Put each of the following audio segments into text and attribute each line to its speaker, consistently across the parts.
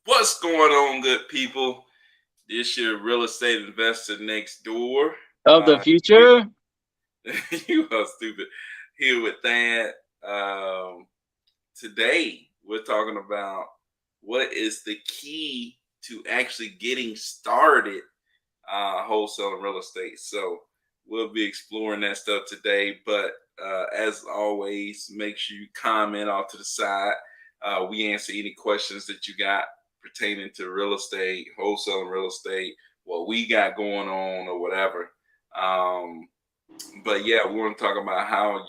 Speaker 1: What's going on, good people? This your real estate investor next door.
Speaker 2: Of the
Speaker 1: You,
Speaker 2: future.
Speaker 1: you are stupid. Here with that. Um, Today we're talking about what is the key to actually getting started wholesaling real estate. So we'll be exploring that stuff today. But as always, make sure you comment off to the side. We answer any questions that you got pertaining to real estate, wholesaling real estate, what we got going on, or whatever. Um, but yeah, we want to talk about how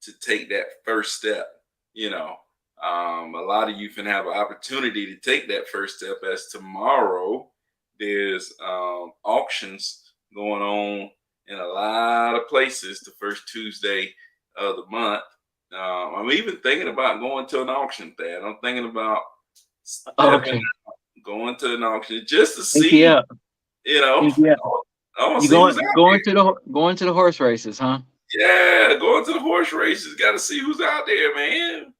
Speaker 1: to take that first step. You know, a lot of you can have an opportunity to take that first step. As tomorrow, there's auctions going on in a lot of places. The first Tuesday of the month. I'm even thinking about going to an auction. There, I'm thinking about stepping,
Speaker 2: Okay.
Speaker 1: going to an auction just to
Speaker 2: Pinky
Speaker 1: see.
Speaker 2: up.
Speaker 1: You know,
Speaker 2: Pinky up.
Speaker 1: I want to
Speaker 2: You
Speaker 1: see who's
Speaker 2: going
Speaker 1: out
Speaker 2: going
Speaker 1: there.
Speaker 2: to the going to the horse races, huh?
Speaker 1: Yeah, going to the horse races. Got to see who's out there, man.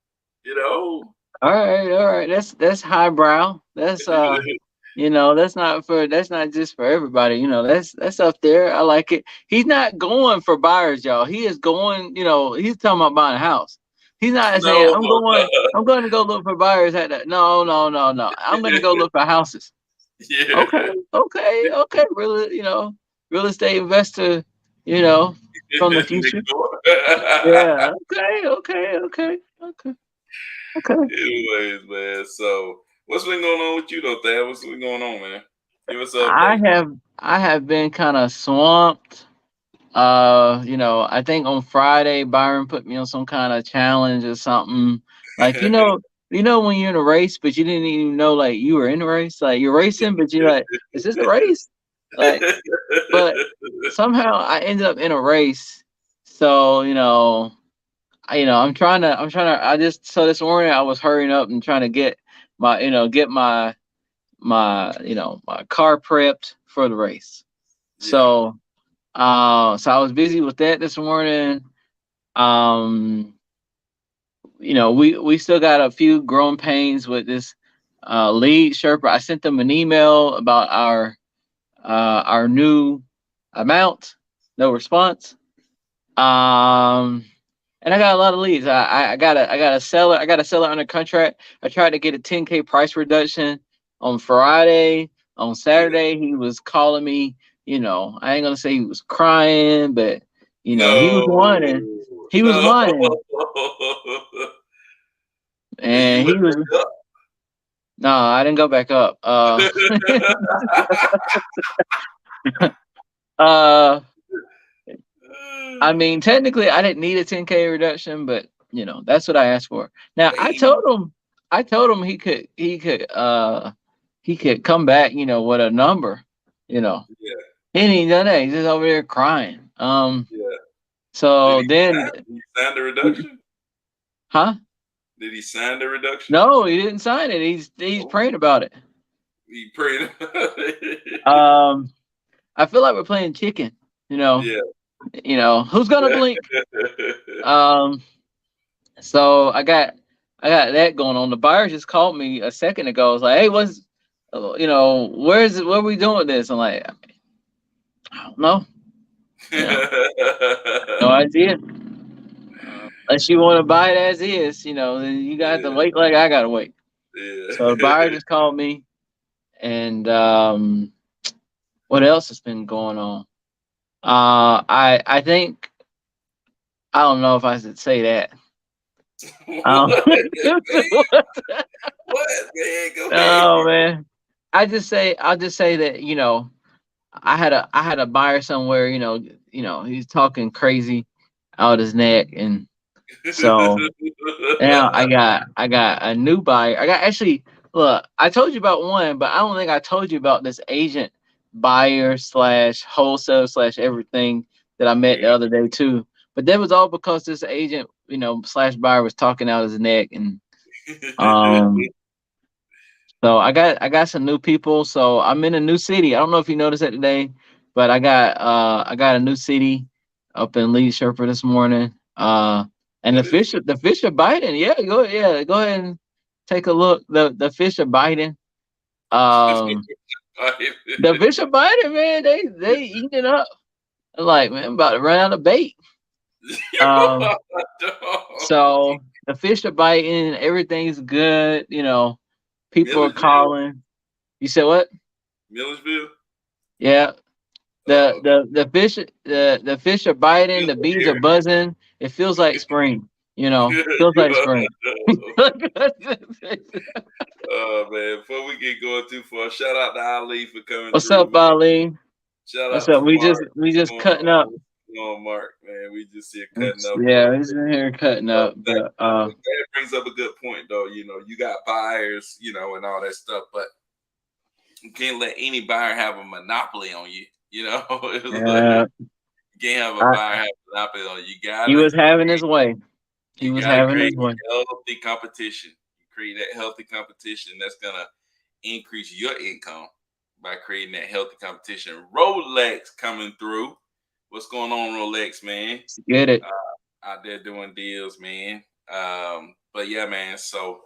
Speaker 1: You know.
Speaker 2: All right, all right. That's highbrow. That's not just for everybody. That's up there. I like it. He's not going for buyers, y'all. He is going, he's talking about buying a house. He's not saying
Speaker 1: No.
Speaker 2: I'm going to go look for buyers at that. No, no, no, no. I'm going to go look for houses. Okay,
Speaker 1: Yeah.
Speaker 2: okay, okay. Real estate investor, you know, from the future.
Speaker 1: Next door.
Speaker 2: Yeah. Okay, okay, okay, okay, okay.
Speaker 1: Anyways, man. So, what's been going on with you, though, Thad? What's been going on, man? Give us an
Speaker 2: I
Speaker 1: update.
Speaker 2: have I have been kind of swamped. I think on Friday Byron put me on some kind of challenge or something. Like, when you're in a race, but you didn't even know like you were in a race. Like you're racing, but you're like, is this a race? Like, but somehow I ended up in a race. So, I just so this morning I was hurrying up and trying to get my car prepped for the race.
Speaker 1: Yeah.
Speaker 2: So I was busy with that this morning. Um, we still got a few growing pains with this lead Sherpa. I sent them an email about our new amount. No response. Um, and I got a lot of leads. I got a seller under contract. I tried to get a 10K price reduction on Friday. On
Speaker 1: Yeah.
Speaker 2: Saturday, he was calling me. I ain't gonna say he was crying, but he was
Speaker 1: No.
Speaker 2: whining. He was
Speaker 1: No.
Speaker 2: whining,
Speaker 1: Did you
Speaker 2: and
Speaker 1: went
Speaker 2: he was.
Speaker 1: back
Speaker 2: No, I didn't go back up. Uh, I mean, technically, I didn't need a 10K reduction, but that's what I asked for. Now,
Speaker 1: Baby.
Speaker 2: I told him he could come back, with a number, you know.
Speaker 1: Yeah.
Speaker 2: He ain't even done that. He's just over there crying.
Speaker 1: Yeah. Did
Speaker 2: So
Speaker 1: he
Speaker 2: then,
Speaker 1: sign? Did he sign the reduction?
Speaker 2: huh?
Speaker 1: Did he sign the reduction?
Speaker 2: No, he didn't sign it. He's
Speaker 1: Oh,
Speaker 2: praying about it.
Speaker 1: he prayed.
Speaker 2: Um, I feel like we're playing chicken. You know,
Speaker 1: Yeah.
Speaker 2: who's gonna blink? Um, so I got that going on. The buyer just called me a second ago. I was like, hey, where are we doing with this? I'm like, I don't know. You know, no idea. Unless you want to buy it as is, then you got to
Speaker 1: Yeah,
Speaker 2: wait like I gotta wait. So the
Speaker 1: yeah.
Speaker 2: buyer just called me, and what else has been going on? I think I don't know if I should say that. Um,
Speaker 1: What? What, man? Go ahead.
Speaker 2: oh man, I'll just say that I had a buyer somewhere. He's talking crazy out his neck, and so now I got a new buyer. I got actually look. I told you about one, but I don't think I told you about this agent buyer slash wholesale slash everything that I met the
Speaker 1: Yeah.
Speaker 2: other day too. But that was all because this agent, slash buyer was talking out his neck, and um. So I got some new people. So I'm in a new city. I don't know if you noticed that today, but I got a new city up in Lee Sherpa this morning. And
Speaker 1: What is it?
Speaker 2: the fish are biting. Yeah, go ahead take a look. The fish are biting. Um, the fish are biting, man. They eating it up. I'm like, man, I'm about to run out of bait. Um, so the fish are biting. Everything's good. People are
Speaker 1: Milledgeville,
Speaker 2: calling. You said what?
Speaker 1: Milledgeville.
Speaker 2: Yeah. The
Speaker 1: Oh,
Speaker 2: the the fish the fish are biting.
Speaker 1: just
Speaker 2: The bees are
Speaker 1: here.
Speaker 2: buzzing. It feels like spring. Feels like spring.
Speaker 1: Oh man, before we get going too far, shout out to Ali for coming
Speaker 2: What's
Speaker 1: through,
Speaker 2: up,
Speaker 1: man.
Speaker 2: Ali?
Speaker 1: Shout
Speaker 2: What's
Speaker 1: out
Speaker 2: up?
Speaker 1: to
Speaker 2: We
Speaker 1: Mark.
Speaker 2: just we just
Speaker 1: What's going
Speaker 2: cutting up.
Speaker 1: on? What's going on, Mark? Man, we just here cutting up a
Speaker 2: Yeah,
Speaker 1: little
Speaker 2: we just
Speaker 1: bit.
Speaker 2: in here cutting
Speaker 1: But
Speaker 2: up. But
Speaker 1: that brings up a good point, though. You got buyers, and all that stuff, but you can't let any buyer have a monopoly on you. It's like,
Speaker 2: uh,
Speaker 1: you can't have a
Speaker 2: I,
Speaker 1: buyer have a monopoly on you.
Speaker 2: he was having his way. He
Speaker 1: You
Speaker 2: was
Speaker 1: gotta
Speaker 2: having
Speaker 1: create
Speaker 2: his way.
Speaker 1: healthy competition. You create that healthy competition that's gonna increase your income by creating that healthy competition. Rolex coming through. What's going on, Rolex, man?
Speaker 2: Get it?
Speaker 1: Out there doing deals, man. But yeah, man. So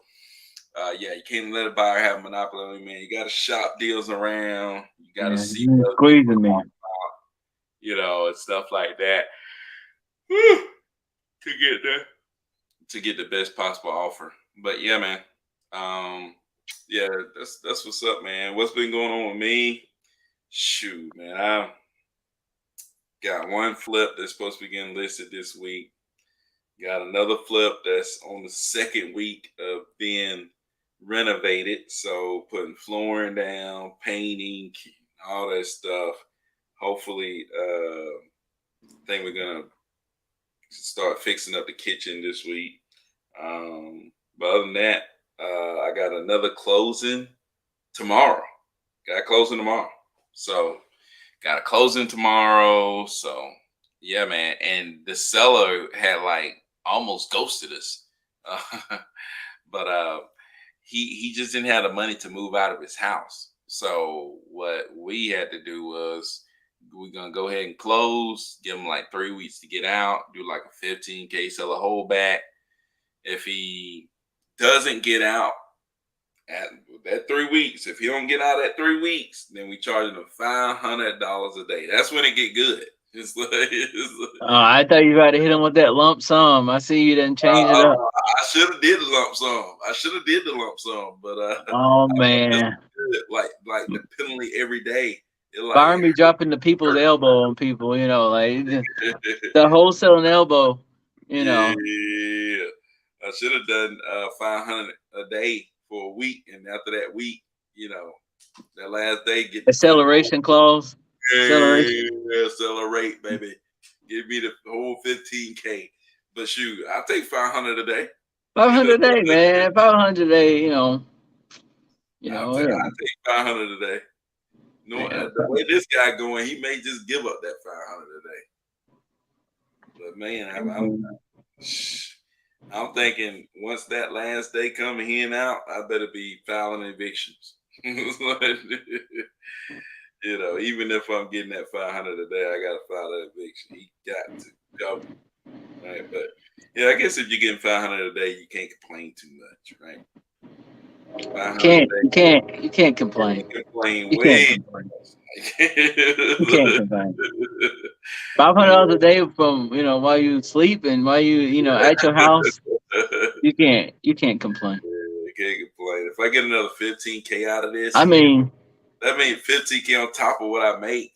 Speaker 1: yeah, you can't let a buyer have a monopoly on you, man. You gotta shop deals around. You gotta
Speaker 2: Yeah,
Speaker 1: see
Speaker 2: you
Speaker 1: what other people
Speaker 2: squeezing
Speaker 1: are
Speaker 2: me.
Speaker 1: talking about, and stuff like that. Whew, to get there. To get the best possible offer. But yeah, man. Um, yeah, that's what's up, man. What's been going on with me? Shoot, man. I got one flip that's supposed to be getting listed this week. Got another flip that's on the second week of being renovated. So putting flooring down, painting, all that stuff. Hopefully, I think we're gonna start fixing up the kitchen this week. But other than that, I got another closing tomorrow. Got a closing tomorrow. So got a closing tomorrow. So yeah, man. And the seller had like almost ghosted us. But he just didn't have the money to move out of his house. So what we had to do was we're gonna go ahead and close, give him like 3 weeks to get out, do like a 15K seller holdback. If he doesn't get out at that 3 weeks, if he don't get out at 3 weeks, then we charge him $500 a day. That's when it get good.
Speaker 2: I thought you were about to hit him with that lump sum. I see you didn't change it up.
Speaker 1: I should have did the lump sum. I should have did the lump sum, but
Speaker 2: Oh
Speaker 1: I want this
Speaker 2: man,
Speaker 1: good. Like the penalty every day. It like
Speaker 2: Byron be dropping the people's elbow on people. Like the wholesaling elbow. You know,
Speaker 1: yeah. I should have done 500 a day for a week, and after that week, that last day get the full
Speaker 2: acceleration clause. Acceleration.
Speaker 1: accelerate, baby. Give me the whole 15K. But shoot, I'll take 500 a day.
Speaker 2: 500 a day, man. 500 a day.
Speaker 1: I take 500 a day. No,
Speaker 2: Yeah.
Speaker 1: the way this guy going, he may just give up that 500 a day. But man, I'm thinking once that last day coming in out, I better be filing evictions. Even if I'm getting that 500 a day, I gotta file that eviction. He got to go. Right. But yeah, I guess if you're getting 500 a day, you can't complain too much, right? 500 a
Speaker 2: Can't
Speaker 1: day,
Speaker 2: you can't you can't
Speaker 1: you
Speaker 2: complain.
Speaker 1: complain
Speaker 2: You can't
Speaker 1: way.
Speaker 2: complain. You can't complain. $500 a
Speaker 1: Yeah.
Speaker 2: day from while you sleep and while you at your house. You can't complain.
Speaker 1: Yeah, can't complain. If I get another 15K out of
Speaker 2: I
Speaker 1: this,
Speaker 2: mean,
Speaker 1: that means 15K on top of what I make.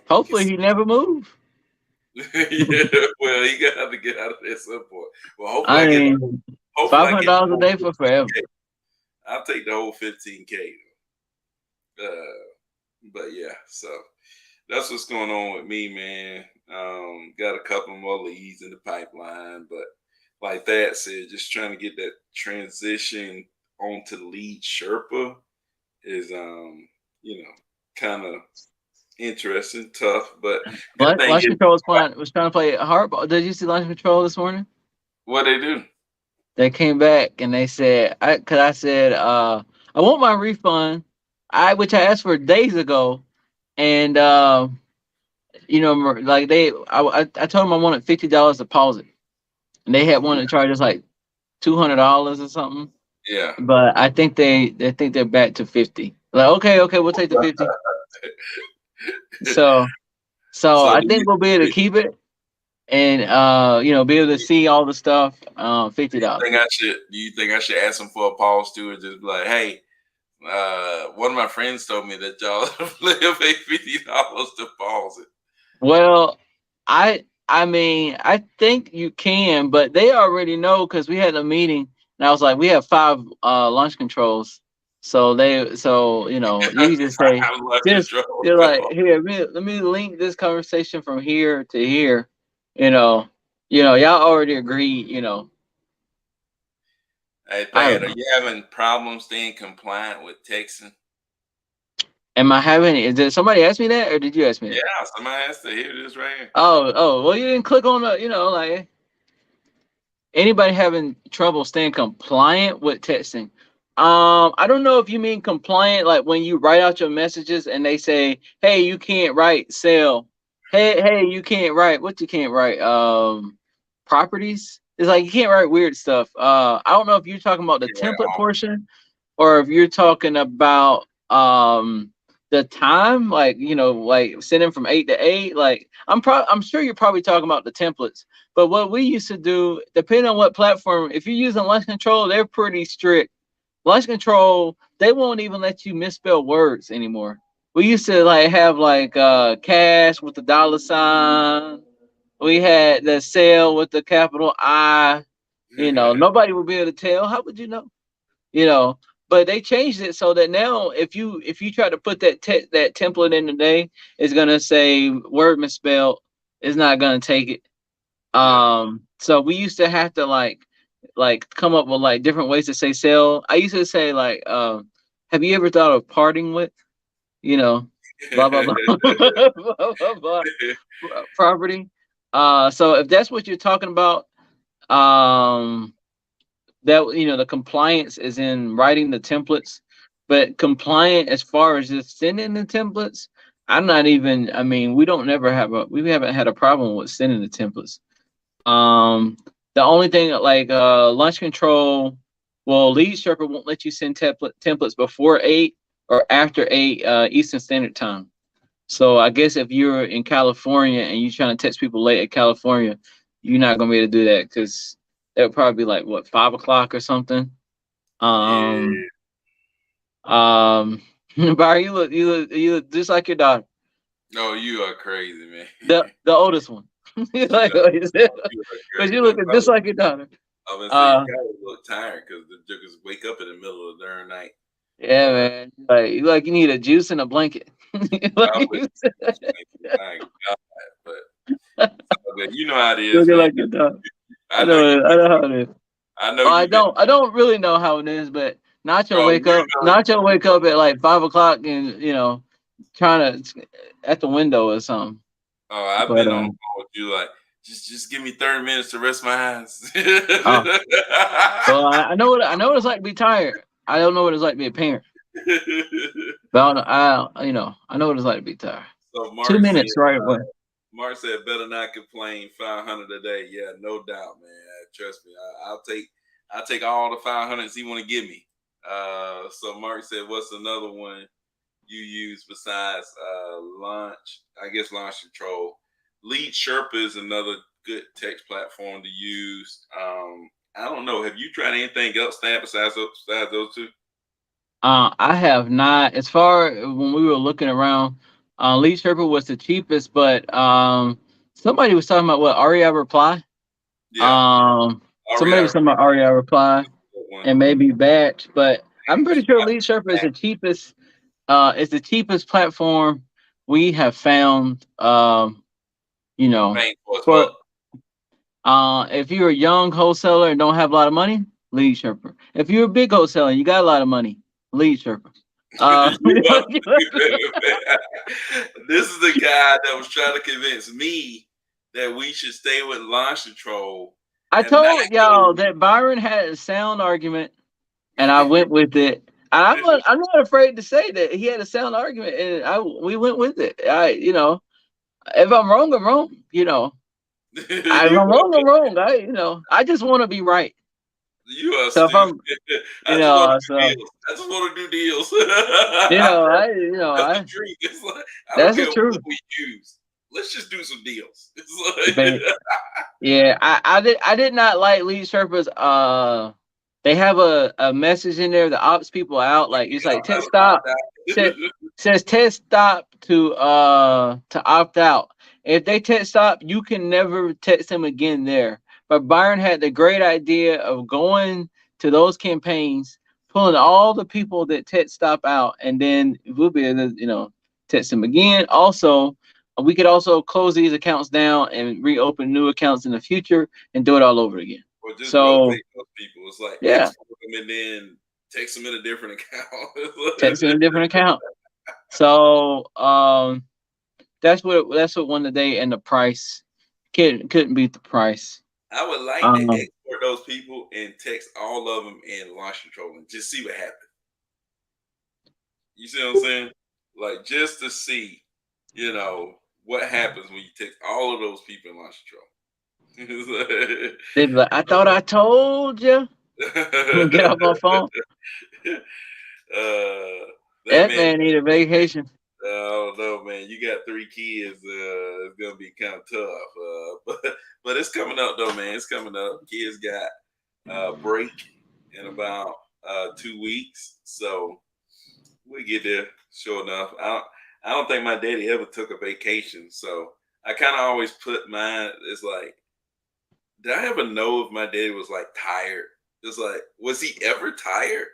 Speaker 2: hopefully he never move.
Speaker 1: Yeah, well, you gotta have to get out of there at some point. Well,
Speaker 2: I mean,
Speaker 1: hopefully
Speaker 2: five
Speaker 1: I
Speaker 2: hundred
Speaker 1: get the
Speaker 2: dollars a
Speaker 1: whole
Speaker 2: day for forever.
Speaker 1: 15K. I'll take the whole 15K. But yeah, so that's what's going on with me, man. Got a couple more leads in the pipeline, but like that said, just trying to get that transition onto the lead Sherpa is kind of interesting, tough, but good thing
Speaker 2: Launch
Speaker 1: is
Speaker 2: Control was trying to play hardball. Did you see Launch Control this morning?
Speaker 1: what they do.
Speaker 2: They came back and they said, cause I said, I want my refund. Which I asked for days ago, and like I told them I wanted $50 deposit, and they had one that charged us like $200 or something.
Speaker 1: Yeah.
Speaker 2: but I think they're back to 50. Like, okay, we'll take the 50. So
Speaker 1: So
Speaker 2: I
Speaker 1: do
Speaker 2: think we'll be able to
Speaker 1: you
Speaker 2: keep it and be able to see all the stuff. $50.
Speaker 1: do you think I should ask them for a pause too, or just be like, hey, one of my friends told me that y'all pay $50 to pause it.
Speaker 2: Well, I mean, I think you can, but they already know because we had a meeting and I was like, we have 5 launch controls. So you can just say,
Speaker 1: I lost
Speaker 2: just
Speaker 1: control.
Speaker 2: you're like, here, let me link this conversation from here to here. You know, y'all already agreed,
Speaker 1: Hey,
Speaker 2: I
Speaker 1: Thad,
Speaker 2: don't
Speaker 1: are
Speaker 2: know.
Speaker 1: you having problems staying compliant with texting?
Speaker 2: Am I having did somebody ask me that or did you ask me that?
Speaker 1: Yeah, somebody has to hear this right here.
Speaker 2: Well, you didn't click on the, like anybody having trouble staying compliant with texting? I don't know if you mean compliant, like when you write out your messages and they say, "Hey, you can't write sell." Hey, you can't write what you can't write. Properties. It's like you can't write weird stuff. I don't know if you're talking about the
Speaker 1: You're right.
Speaker 2: template portion or if you're talking about the time, like like sending from 8 to 8. Like I'm sure you're probably talking about the templates. But what we used to do, depending on what platform, if you're using launch control, they're pretty strict. Launch control, they won't even let you misspell words anymore. We used to like have like cash with the dollar sign. We had the sale with the capital I. Nobody would be able to tell. How would you know? you know but they changed it so that now if you try to put that template in today, it's gonna say word misspelled. It's not gonna take it.
Speaker 1: Yeah.
Speaker 2: So we used to have to like come up with like different ways to say sell. I used to say like have you ever thought of parting with, you know blah blah blah blah blah blah property. So if that's what you're talking about, um that the compliance is in writing the templates, but compliant as far as just sending the templates, I'm not even. I mean, we haven't had a problem with sending the templates. um the only thing like launch control, well, lead server won't let you send templates before 8 or after 8 Eastern Standard Time. So I guess if you're in California and you're trying to text people late at California, you're not gonna be able to do that because that would probably be like what 5 o'clock or something. Um,
Speaker 1: Yeah.
Speaker 2: um, Barry, you look just like your daughter,
Speaker 1: No, you are crazy, man.
Speaker 2: the oldest one. You like
Speaker 1: No,
Speaker 2: what you said,
Speaker 1: you are
Speaker 2: but
Speaker 1: crazy.
Speaker 2: you looking just like your daughter.
Speaker 1: I'm gonna say you
Speaker 2: Uh,
Speaker 1: probably look tired because the jokers wake up in the middle of the darn night.
Speaker 2: yeah,
Speaker 1: But
Speaker 2: man. Like you need a juice and a blanket.
Speaker 1: I
Speaker 2: Like
Speaker 1: would,
Speaker 2: you said.
Speaker 1: my God, but okay, you know how it is,
Speaker 2: Looking
Speaker 1: man.
Speaker 2: like your daughter.
Speaker 1: I know you.
Speaker 2: I know how it is.
Speaker 1: I know
Speaker 2: Oh, I
Speaker 1: you've been.
Speaker 2: don't. I don't really know how it is, but
Speaker 1: Oh, you know.
Speaker 2: Nacho wake up at like 5 o'clock, and trying to at the window or something.
Speaker 1: Oh, I've
Speaker 2: But
Speaker 1: been on the phone with you like, just give me 30 minutes to rest my eyes.
Speaker 2: oh, well, I know what it's like to be tired. I don't know what it's like to be a parent, but I know what it's like to be tired.
Speaker 1: So
Speaker 2: Two
Speaker 1: Mark said,
Speaker 2: minutes right away.
Speaker 1: better not complain. 500 a day. Yeah, no doubt, man. Trust me. I'll take all the 500s he want to give me. So Mark said, what's another one you use besides launch? I guess launch control. Lead Sherpa is another good text platform to use. I don't know. Have you tried anything else, Stan, besides those two?
Speaker 2: I have not. As far when we were looking around, Lee Sherper was the cheapest, but somebody was talking about what Aria Reply.
Speaker 1: Yeah,
Speaker 2: Um, Somebody
Speaker 1: REI
Speaker 2: was talking about Aria Reply
Speaker 1: one.
Speaker 2: and maybe Batch, but I'm pretty sure Lee Sherper is the cheapest. Is the cheapest platform we have found. You know,
Speaker 1: Painful as fuck.
Speaker 2: for if you're a young wholesaler and don't have a lot of money, Lead Sherper. If you're a big wholesaler and you got a lot of money, Lead Sherper.
Speaker 1: You are stupid, man. This is the guy that was trying to convince me that we should stay with launch control
Speaker 2: I
Speaker 1: and not
Speaker 2: told y'all that Byron had a sound argument, and I
Speaker 1: go.
Speaker 2: went with it. And I'm not afraid to say that he had a sound argument, and we went with it. If I'm wrong, I'm wrong. If I'm
Speaker 1: You
Speaker 2: wrong, I'm wrong. I just want to be right.
Speaker 1: You are
Speaker 2: So if
Speaker 1: stupid.
Speaker 2: I'm,
Speaker 1: I just want to do
Speaker 2: so
Speaker 1: deals. I just want to do deals.
Speaker 2: I
Speaker 1: That's the truth. It's like I don't
Speaker 2: that's the
Speaker 1: care what
Speaker 2: truth.
Speaker 1: we use. Let's just do some deals.
Speaker 2: But
Speaker 1: It's
Speaker 2: yeah, I did not like lead surfers. They have a message in there. The ops people out like it's like test
Speaker 1: that's an opt
Speaker 2: stop. Said
Speaker 1: out.
Speaker 2: says test stop to opt out. If they text stop, you can never text them again there. But Byron had the great idea of going to those campaigns, pulling all the people that text stop out, and then we'll be able to, text them again. Also, we could also close these accounts down and reopen new accounts in the future and do it all over again.
Speaker 1: Or just
Speaker 2: So
Speaker 1: rotate those people. It's like
Speaker 2: yeah,
Speaker 1: export them and then text them in a different
Speaker 2: text in a
Speaker 1: account.
Speaker 2: different account. So that's what won the day, and the price couldn't beat the price.
Speaker 1: I would like to
Speaker 2: Um,
Speaker 1: export those people and text all of them in launch control and just see what happens. You see what I'm saying? Like just to see, you know, what happens when you text all of those people in launch control.
Speaker 2: they'd be like, I thought I told you. Get off my phone.
Speaker 1: uh, that
Speaker 2: That
Speaker 1: man,
Speaker 2: man need a vacation.
Speaker 1: I don't know, man. You got three kids. It's gonna be kind of tough. But it's coming up though, man. It's coming up. Kids got break in about 2 weeks, so we get there. Sure enough, I don't think my daddy ever took a vacation, so I kind of always put mine. It's like, did I ever know if my daddy was like tired? It's like, was he ever tired?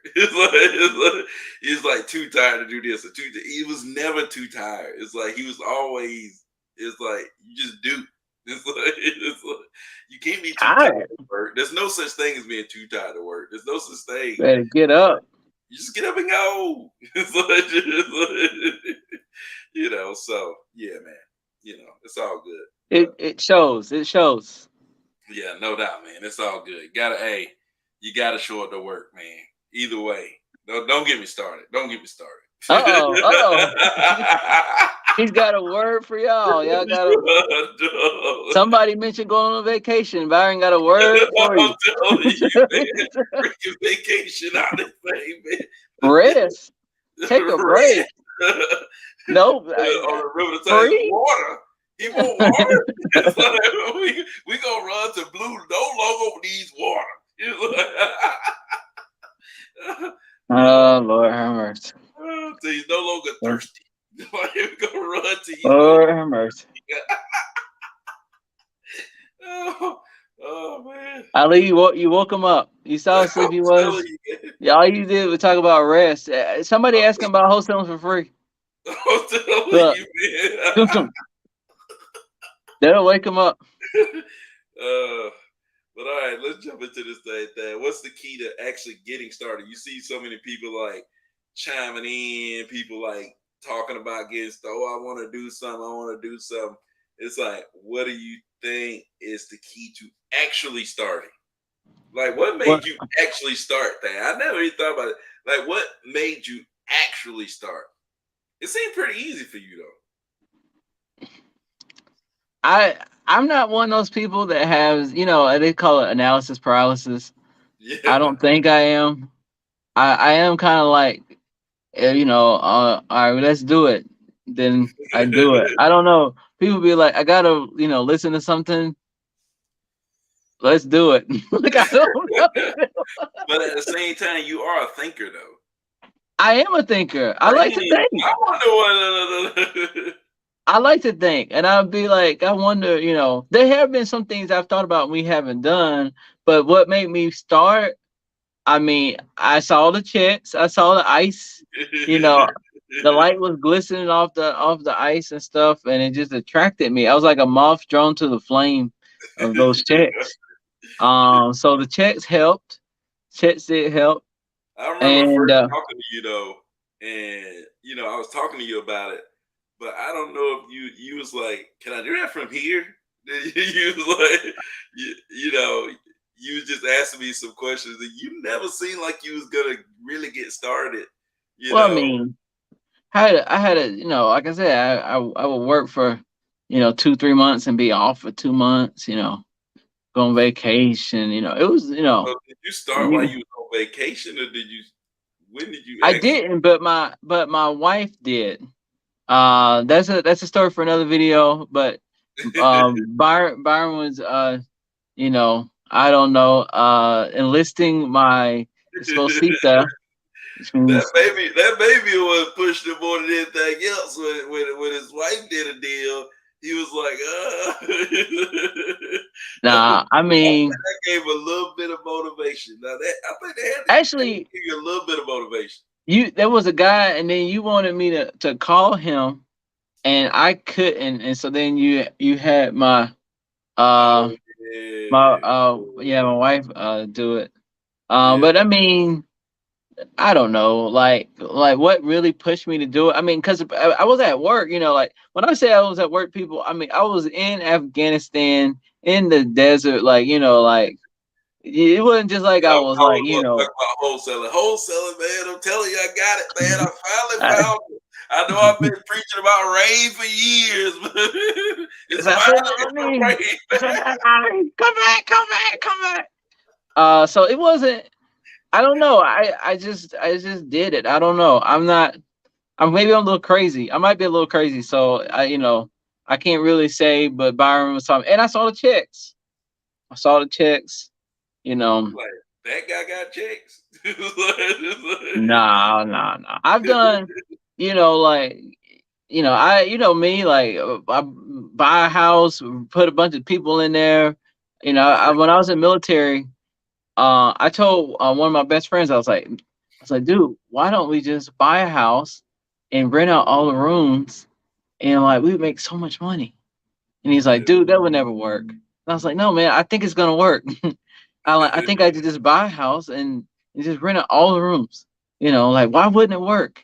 Speaker 1: He's like too tired to do this or too. He was never too tired. It's like he was always. It's like you just do. It's like you can't be too tired
Speaker 2: Tired.
Speaker 1: to work. There's no such thing as being too tired to work. There's no such thing.
Speaker 2: Better get up.
Speaker 1: You just get up and go. So yeah, man. It's all good.
Speaker 2: It
Speaker 1: But
Speaker 2: it shows. It shows.
Speaker 1: yeah, no doubt, man. It's all good. You gotta show up to work, man. Either way. Don't get me started. Don't get me started.
Speaker 2: Uh-oh. Uh-oh. He's got a word for y'all. Y'all got a somebody mentioned going on vacation. Byron got a word for
Speaker 1: I'm
Speaker 2: you.
Speaker 1: telling you, man. Freaking vacation out of thing, man.
Speaker 2: Rest. Take a
Speaker 1: Red.
Speaker 2: break. Nope.
Speaker 1: On the river to say
Speaker 2: Free.
Speaker 1: water. He want water. It's like, we gonna run to blue. No longer needs water. It's like,
Speaker 2: Oh Lord have mercy.
Speaker 1: so he's no longer thirsty. Like, we gonna run to he's no
Speaker 2: Lord
Speaker 1: longer.
Speaker 2: have mercy.
Speaker 1: Oh man.
Speaker 2: Ali, you woke him up. You saw how
Speaker 1: I'm
Speaker 2: sleepy he
Speaker 1: telling
Speaker 2: was.
Speaker 1: you.
Speaker 2: Yeah, all you did was talk about rest. Somebody asked him about wholesaling for free.
Speaker 1: I'm telling
Speaker 2: Look,
Speaker 1: you,
Speaker 2: tum
Speaker 1: man.
Speaker 2: tum. That'll wake him up.
Speaker 1: uh, but all right, let's jump into this thing. What's the key to actually getting started? You see so many people like chiming in, people like talking about getting started. Oh, I want to do something. I want to do something. It's like, what do you think is the key to actually starting? Like, what
Speaker 2: Well,
Speaker 1: made you actually start that? I never even thought about it. Like, what made you actually start? It seemed pretty easy for you
Speaker 2: I'm not one of those people that has, they call it analysis paralysis.
Speaker 1: though.
Speaker 2: I
Speaker 1: Yeah.
Speaker 2: don't think I am. I am kind of like, all right, let's do it. Then I do it. I don't know. People be like, I gotta, listen to something. Let's do it. Like I don't know.
Speaker 1: But at the same time, you are a thinker, though.
Speaker 2: I am a thinker. I like to
Speaker 1: Right.
Speaker 2: think.
Speaker 1: I wonder what.
Speaker 2: I like to think, and I'll be like, I wonder, there have been some things I've thought about and we haven't done, but what made me start? I mean, I saw the checks, I saw the ice, you know, the light was glistening off the ice and stuff, and it just attracted me. I was like a moth drawn to the flame of those checks. So the checks helped. Checks did help,
Speaker 1: I remember
Speaker 2: and
Speaker 1: first talking to you though, and I was talking to you about it, but I don't know if you was like, "Can I do that from here?" You was like, you know, you was just asking me some questions, and you never seemed like you was gonna really get started. You
Speaker 2: well, I
Speaker 1: know,
Speaker 2: mean, I had a, like I said, I would work for, 2-3 months and be off for 2 months. go on vacation. It was,
Speaker 1: So did you start while
Speaker 2: you,
Speaker 1: you was on vacation, or did you? When did you
Speaker 2: I
Speaker 1: actually?
Speaker 2: didn't, but my wife did. That's a story for another video. But Byron was I don't know, enlisting my esposita, which means
Speaker 1: That baby was pushed him more than anything else. When his wife did a deal, he was like,
Speaker 2: nah. I mean,
Speaker 1: that gave a little bit of motivation. Now that I think they had to
Speaker 2: actually,
Speaker 1: give you a little bit of motivation.
Speaker 2: there was a guy, and then you wanted me to call him, and I couldn't, and so then you had uh
Speaker 1: Oh
Speaker 2: my
Speaker 1: yeah,
Speaker 2: yeah, my wife do it.
Speaker 1: yeah,
Speaker 2: But I mean, I don't know, like what really pushed me to do it. I mean, because I was at work, like when I say I was at work, people, I mean I was in Afghanistan in the desert, like like it wasn't just like I
Speaker 1: yeah. I'm
Speaker 2: was like
Speaker 1: calling about talking about wholesaling. Wholesaling, man. I'm telling you, I got it, man. I finally
Speaker 2: I,
Speaker 1: found it. I know I've been preaching about rain for years, but it's
Speaker 2: I said,
Speaker 1: finally
Speaker 2: let
Speaker 1: gonna
Speaker 2: me.
Speaker 1: rain.
Speaker 2: I said, come back, come back, come back. So it wasn't. I don't know. I just did it. I don't know. I'm not. I'm a little crazy. I might be a little crazy. So I can't really say. But Byron was talking, and I saw the checks. I saw the checks. You know,
Speaker 1: Like that guy got checks.
Speaker 2: nah, nah, nah. I've done. Like you know me. Like I buy a house, put a bunch of people in there. When I was in military, I told one of my best friends, I was like, dude, why don't we just buy a house and rent out all the rooms, and like we would make so much money. And he's like,
Speaker 1: Yeah,
Speaker 2: dude, that would never work. And I was like, no, man, I think it's gonna work. I think I could just buy a house and just rent out all the rooms. Like why wouldn't it work?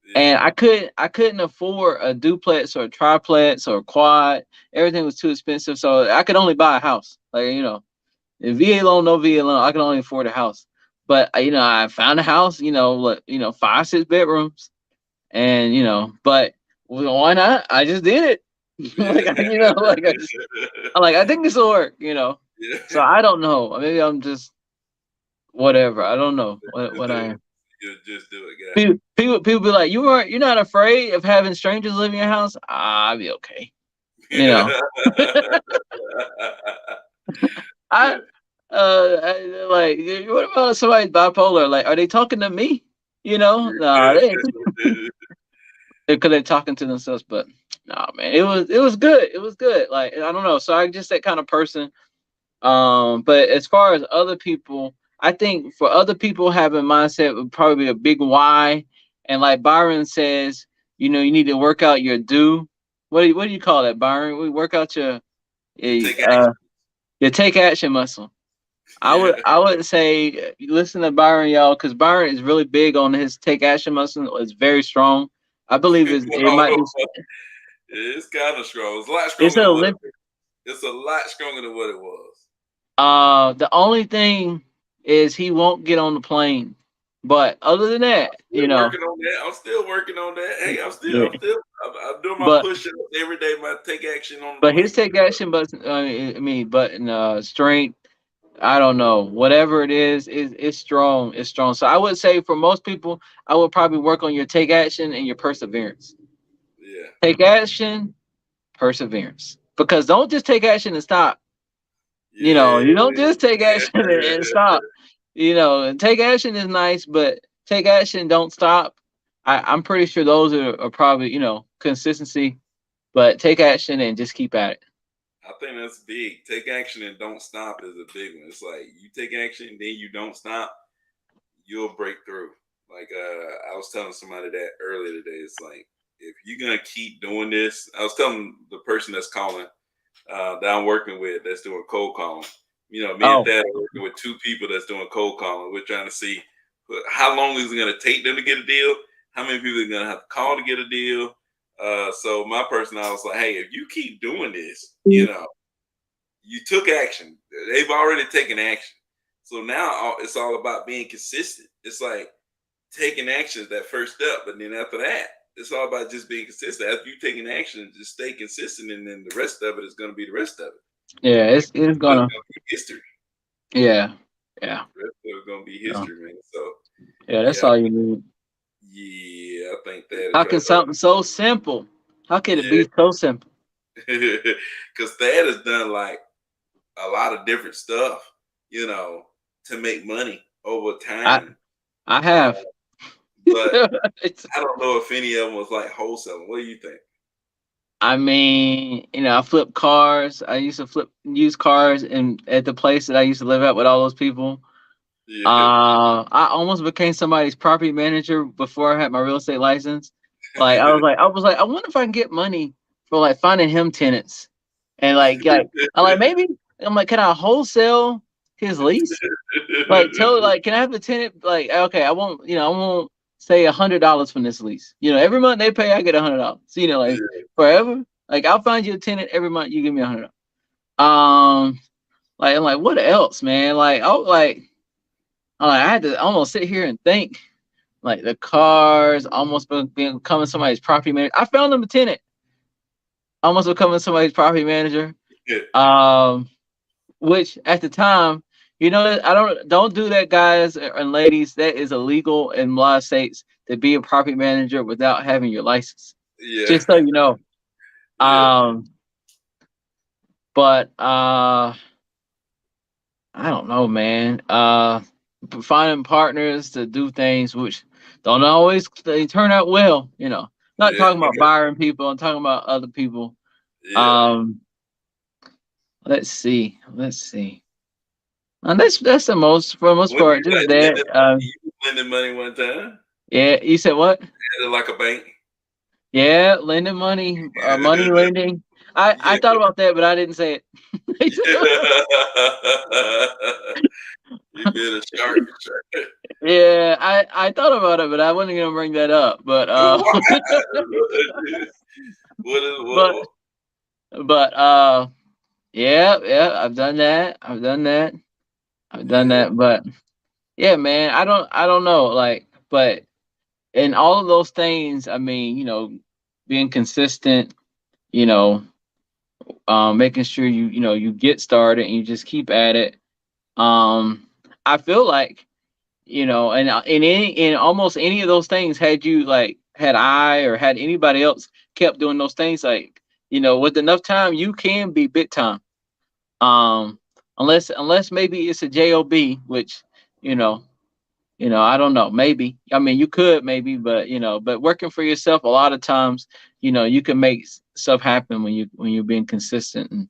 Speaker 1: yeah,
Speaker 2: And I couldn't afford a duplex or a triplex or a quad. Everything was too expensive, so I could only buy a house. Like if VA loan, no VA loan, I can only afford a house. But I found a house, like 5, 6 bedrooms, and but why not? I just did it.
Speaker 1: yeah.
Speaker 2: I think this will work.
Speaker 1: Yeah.
Speaker 2: So I don't know. Maybe I'm just whatever. I don't know
Speaker 1: Just
Speaker 2: what
Speaker 1: do
Speaker 2: I
Speaker 1: it.
Speaker 2: am.
Speaker 1: Just do it, guy.
Speaker 2: People be like, you're not afraid of having strangers live in your house? I'll be okay. You know, I
Speaker 1: Yeah.
Speaker 2: like, what about somebody bipolar? Like, are they talking to me? Nah, they because they're talking to themselves. But nah, man, it was good. It was good. Like I don't know. So I just that kind of person. But as far as other people, I think for other people having mindset would probably be a big why. And like Byron says, you need to work out your do. What do you call that, Byron? We work out
Speaker 1: You take
Speaker 2: uh
Speaker 1: action.
Speaker 2: your take action muscle. I
Speaker 1: Yeah.
Speaker 2: would I would say listen to Byron, y'all, because Byron is really big on his take action muscle. It's very strong. I believe it might be.
Speaker 1: It's kind of strong. It's a lot
Speaker 2: It's
Speaker 1: stronger
Speaker 2: an
Speaker 1: than what it
Speaker 2: Olympic.
Speaker 1: was. It's a lot stronger than what it was.
Speaker 2: The only thing is he won't get on the plane. But other than that,
Speaker 1: Still working on that. I'm still working on that. Hey,
Speaker 2: yeah.
Speaker 1: I'm doing my
Speaker 2: But
Speaker 1: push-ups every day. My take action on the
Speaker 2: but his
Speaker 1: plane.
Speaker 2: take action, but but strength. I don't know. Whatever it is it's strong. It's strong. So I would say for most people, I would probably work on your take action and your perseverance.
Speaker 1: Yeah.
Speaker 2: Take action, perseverance. Because don't just take action and stop.
Speaker 1: Yeah.
Speaker 2: You don't just take
Speaker 1: Yeah.
Speaker 2: action and stop. Take action is nice, but take action, don't stop. I'm pretty sure those are probably, consistency, but take action and just keep at it.
Speaker 1: I think that's big. Take action and don't stop is a big one. It's like you take action, then you don't stop, you'll break through. Like I was telling somebody that earlier today. It's like if you're gonna keep doing this, I was telling the person that's calling that I'm working with that's doing cold calling. Me and
Speaker 2: Oh,
Speaker 1: Thad are working with two people that's doing cold calling. We're trying to see how long is it gonna take them to get a deal, how many people are gonna have to call to get a deal. So my person, I was like, hey, if you keep doing this, you took action. They've already taken action. So now it's all about being consistent. It's like taking action is that first step, but then after that, it's all about just being consistent. After you taking action, just stay consistent, and then the rest of it is going to be the rest of it.
Speaker 2: Yeah,
Speaker 1: Like
Speaker 2: it's
Speaker 1: that's
Speaker 2: gonna.
Speaker 1: gonna be history.
Speaker 2: Yeah, yeah.
Speaker 1: That's gonna be
Speaker 2: So,
Speaker 1: history, man. So
Speaker 2: yeah, that's
Speaker 1: yeah,
Speaker 2: all you need.
Speaker 1: yeah, I think that
Speaker 2: How
Speaker 1: is
Speaker 2: can
Speaker 1: right.
Speaker 2: something so simple? How can it
Speaker 1: Yeah,
Speaker 2: be so simple?
Speaker 1: because Thad has done like a lot of different stuff, you know, to make money over
Speaker 2: I
Speaker 1: time.
Speaker 2: I
Speaker 1: Uh,
Speaker 2: have.
Speaker 1: but
Speaker 2: It's,
Speaker 1: I don't know if any of them was like wholesaling. What do you think?
Speaker 2: I mean, I flip cars. I used to flip used cars and at the place that I used to live at with all those people.
Speaker 1: Yeah,
Speaker 2: I almost became somebody's property manager before I had my real estate license. Like, I wonder if I can get money for like finding him tenants. And I'm like, maybe I'm like, can I wholesale his lease? Like, can I have the tenant like, okay, I won't say $100 from this lease. Every month they pay, I get $100. So, like
Speaker 1: yeah,
Speaker 2: forever. Like, I'll find you a tenant every month. You give me $100. Um, I'm like, what else, man? I had to almost sit here and think. Like the cars almost becoming somebody's property manager. I found them a tenant, almost becoming somebody's property manager.
Speaker 1: yeah,
Speaker 2: Um, which at the time, I don't do that, guys and ladies. That is illegal in a lot of states to be a property manager without having your license.
Speaker 1: yeah,
Speaker 2: Just so you know.
Speaker 1: yeah,
Speaker 2: Um, but I don't know, man. Finding partners to do things which don't always they turn out well. Not
Speaker 1: yeah,
Speaker 2: talking about Byron people. I'm talking about other people.
Speaker 1: yeah.
Speaker 2: Um, let's see. Let's see. And that's the most for the most
Speaker 1: When
Speaker 2: part.
Speaker 1: you
Speaker 2: Just
Speaker 1: like
Speaker 2: that.
Speaker 1: lending money, you was lending money one time,
Speaker 2: Yeah. You said what?
Speaker 1: had it like a bank.
Speaker 2: Yeah, lending money, money lending. I
Speaker 1: Yeah,
Speaker 2: thought about that, but I didn't say it.
Speaker 1: yeah. You been a shark. Shark.
Speaker 2: Yeah, I thought about it, but I wasn't gonna bring that up. But
Speaker 1: Why? What is
Speaker 2: but
Speaker 1: what?
Speaker 2: but yeah, yeah, I've done that. I've done that. I've done
Speaker 1: Yeah,
Speaker 2: that. But yeah, man, I don't know. But in all of those things, I mean, being consistent, you know, making sure you get started and you just keep at it. I feel like, and in almost any of those things, had I or had anybody else kept doing those things, like, with enough time, you can be big time. Um, unless maybe it's a job, which, you know, I don't know. Maybe. I mean, you could maybe, but working for yourself, a lot of times, you can make stuff happen when you're being consistent and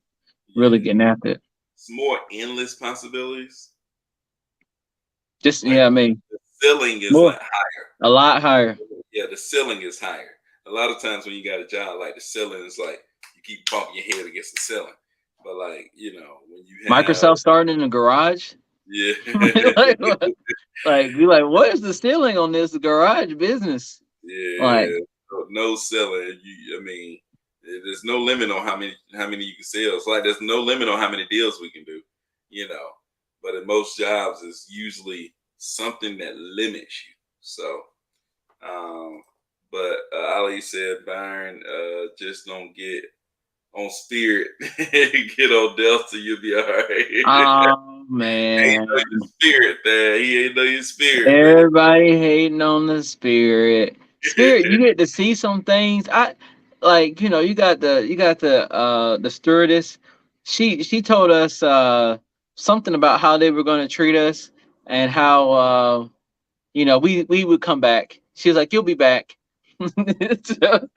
Speaker 2: really
Speaker 1: yeah.
Speaker 2: getting after it.
Speaker 1: It's more endless possibilities.
Speaker 2: Just
Speaker 1: Like
Speaker 2: yeah, I mean,
Speaker 1: the ceiling is
Speaker 2: more
Speaker 1: like higher.
Speaker 2: a lot higher.
Speaker 1: Yeah, the ceiling is higher. A lot of times when you got a job, like the ceiling is like you keep bumping your head against the ceiling. But like, when you have
Speaker 2: Microsoft starting in the garage.
Speaker 1: yeah.
Speaker 2: like, be like, what is the ceiling on this garage business? Like,
Speaker 1: Yeah, no selling. I mean, there's no limit on how many you can sell. It's like there's no limit on how many deals we can do, you know. But in most jobs, it's usually something that limits you. So, um, but Ali said, Byron, just don't get on spirit, get on Delta, you'll be all right.
Speaker 2: oh
Speaker 1: Ain't know
Speaker 2: man,
Speaker 1: your spirit there. He ain't know your spirit, man.
Speaker 2: everybody hating on the spirit. Spirit, you get to see some things. I like, you got the stewardess. She told us something about how they were going to treat us and how we would come back. She was like, "You'll be back." So,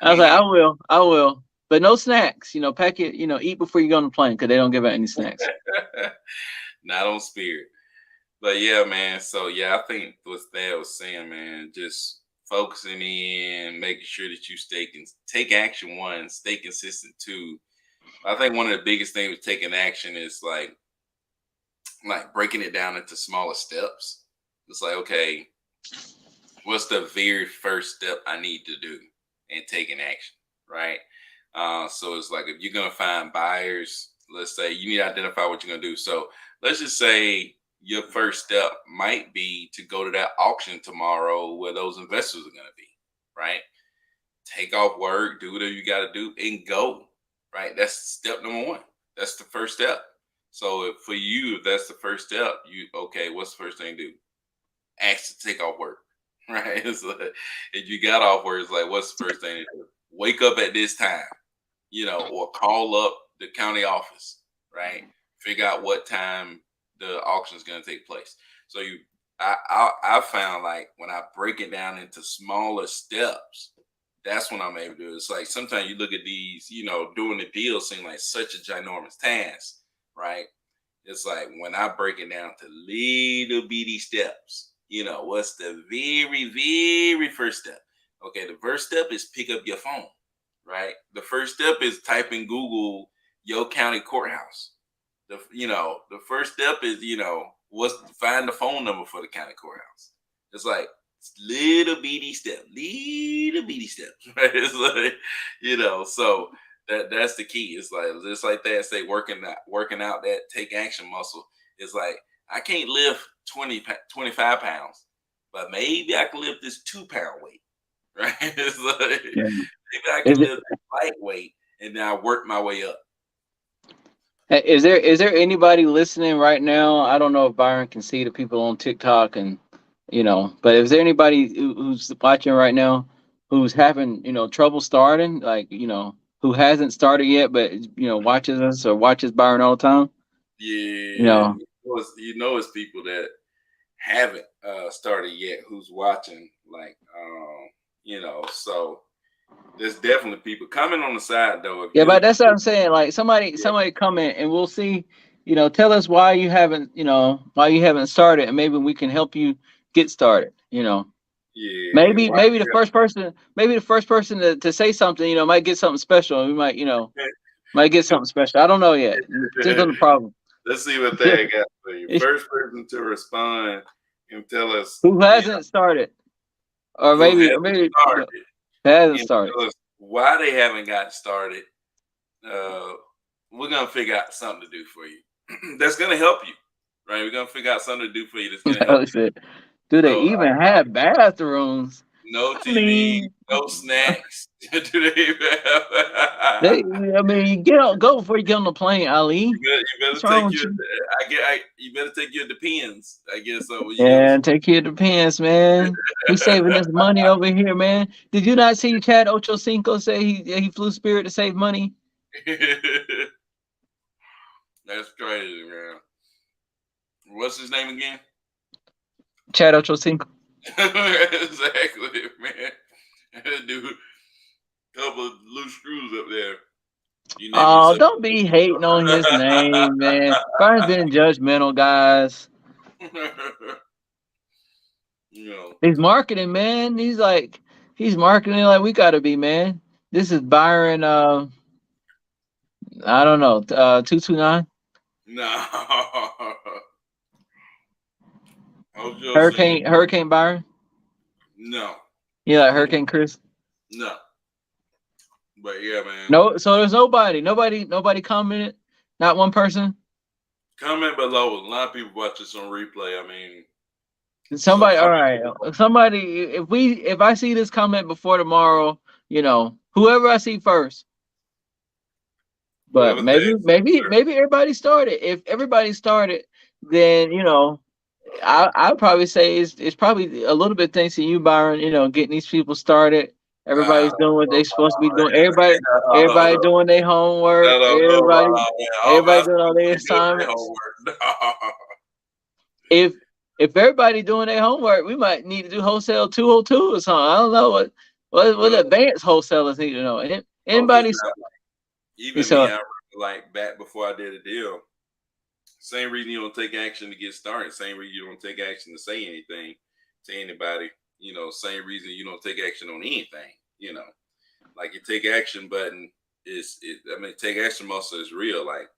Speaker 2: I was like, I will, but no snacks. Pack it. Eat before you go on the plane because they don't give out any snacks.
Speaker 1: Not on spirit. But yeah, man. So yeah, I think what Thad was saying, man, just focusing in, making sure that you take action. One, stay consistent. Two, I think one of the biggest things with taking action is like breaking it down into smaller steps. It's like, okay, what's the very first step I need to do and taking action, right? So it's like if you're gonna find buyers, let's say you need to identify what you're gonna do. So let's just say your first step might be to go to that auction tomorrow where those investors are gonna be, right? Take off work, do whatever you gotta do, and go. Right. That's step number one. That's the first step. So if for you, if that's the first step, you okay, what's the first thing to do? Ask to take off work. Right? It's like, if you got off work, it's like, what's the first thing to do? Wake up at this time, or call up the county office, right? Figure out what time the auction is going to take place. So I found like when I break it down into smaller steps, that's when I'm able to do it. It's like sometimes you look at these, doing the deal seem like such a ginormous task, right? It's like when I break it down to little bitty steps, what's the very, very first step? Okay, the first step is pick up your phone, right? The first step is type in Google your county courthouse. The first step is, what's find the phone number for the county courthouse. It's like little bitty steps, right? It's like, so that's the key. It's like just like that. Say working out that take action muscle. It's like I can't lift 25 pounds, but maybe I can lift this 2 pound weight, right? It's like
Speaker 2: Yeah.
Speaker 1: maybe I can
Speaker 2: Is it
Speaker 1: lift this lightweight, and then I work my way up.
Speaker 2: is there anybody listening right now? I don't know if Byron can see the people on TikTok and but is there anybody who's watching right now who's having trouble starting, like who hasn't started yet but watches us or watches Byron all the time? You
Speaker 1: Yeah,
Speaker 2: know,
Speaker 1: it's people that haven't started yet who's watching. Like, so there's definitely people coming on the side though. If
Speaker 2: yeah,
Speaker 1: you're
Speaker 2: but that's what I'm saying. Like
Speaker 1: yeah,
Speaker 2: somebody comment and we'll see. Tell us why you haven't started, and maybe we can help you get started.
Speaker 1: yeah,
Speaker 2: Maybe the first person to say something, might get something special. We might get something special. I don't know yet. Just on the problem.
Speaker 1: let's see what they got for you. First person to respond and tell us,
Speaker 2: Who hasn't started, or
Speaker 1: who
Speaker 2: maybe,
Speaker 1: hasn't started
Speaker 2: hasn't
Speaker 1: and
Speaker 2: started.
Speaker 1: tell us why they haven't gotten started. Uh, we're gonna figure out something to do for you that's gonna help you, right? We're gonna figure out something to do for you that's gonna help
Speaker 2: I
Speaker 1: you.
Speaker 2: said, do they
Speaker 1: So
Speaker 2: even have bathrooms?
Speaker 1: no
Speaker 2: I
Speaker 1: TV,
Speaker 2: mean,
Speaker 1: no snacks. Do they even
Speaker 2: they.
Speaker 1: have-
Speaker 2: I mean, go before you get on the plane, Ali.
Speaker 1: you better
Speaker 2: What's wrong
Speaker 1: take
Speaker 2: with
Speaker 1: your.
Speaker 2: you?
Speaker 1: You better take your depends. I guess so. When you go
Speaker 2: And take care of the pants, man. We saving this money over here, man. Did you not see Chad Ochocinco say he flew Spirit to save money?
Speaker 1: that's crazy, man. What's his name again?
Speaker 2: Chad Ochocinco.
Speaker 1: Exactly, man. Dude, couple of loose screws up there. You name
Speaker 2: Oh,
Speaker 1: yourself.
Speaker 2: don't be hating on his name, man. Byron's being judgmental, guys.
Speaker 1: you know,
Speaker 2: He's marketing, man. He's marketing like we gotta be, man. This is Byron. I don't know. 229
Speaker 1: no. Ojo Cinco.
Speaker 2: Hurricane Byron.
Speaker 1: No.
Speaker 2: Yeah, like
Speaker 1: Mm-mm.
Speaker 2: Hurricane Chris.
Speaker 1: No. But yeah, man.
Speaker 2: No, so there's nobody commented. Not one person.
Speaker 1: Comment below. A lot of people watch this on replay. I mean, so
Speaker 2: Somebody, all
Speaker 1: comment
Speaker 2: right.
Speaker 1: below.
Speaker 2: Somebody, if I see this comment before tomorrow, whoever I see first. But
Speaker 1: Whoever thinks.
Speaker 2: maybe everybody started. If everybody started, then I'd probably say it's probably a little bit thanks to you, Byron. Getting these people started.
Speaker 1: I
Speaker 2: Everybody's doing what
Speaker 1: don't
Speaker 2: they're supposed to be doing. Everybody
Speaker 1: know.
Speaker 2: doing their homework.
Speaker 1: I don't know about all
Speaker 2: Everybody
Speaker 1: my
Speaker 2: doing all their
Speaker 1: siblings doing their
Speaker 2: assignments.
Speaker 1: homework.
Speaker 2: If everybody doing their homework, we might need to do wholesale 202 or something. I don't know what
Speaker 1: No.
Speaker 2: advanced wholesalers need to know.
Speaker 1: Most of the
Speaker 2: Anybody?
Speaker 1: time, even me,
Speaker 2: So
Speaker 1: I remember like back before I did a deal. Same reason you don't take action to get started. Same reason you don't take action to say anything to anybody. Same reason you don't take action on anything. Like your take action button take action muscle is real. Like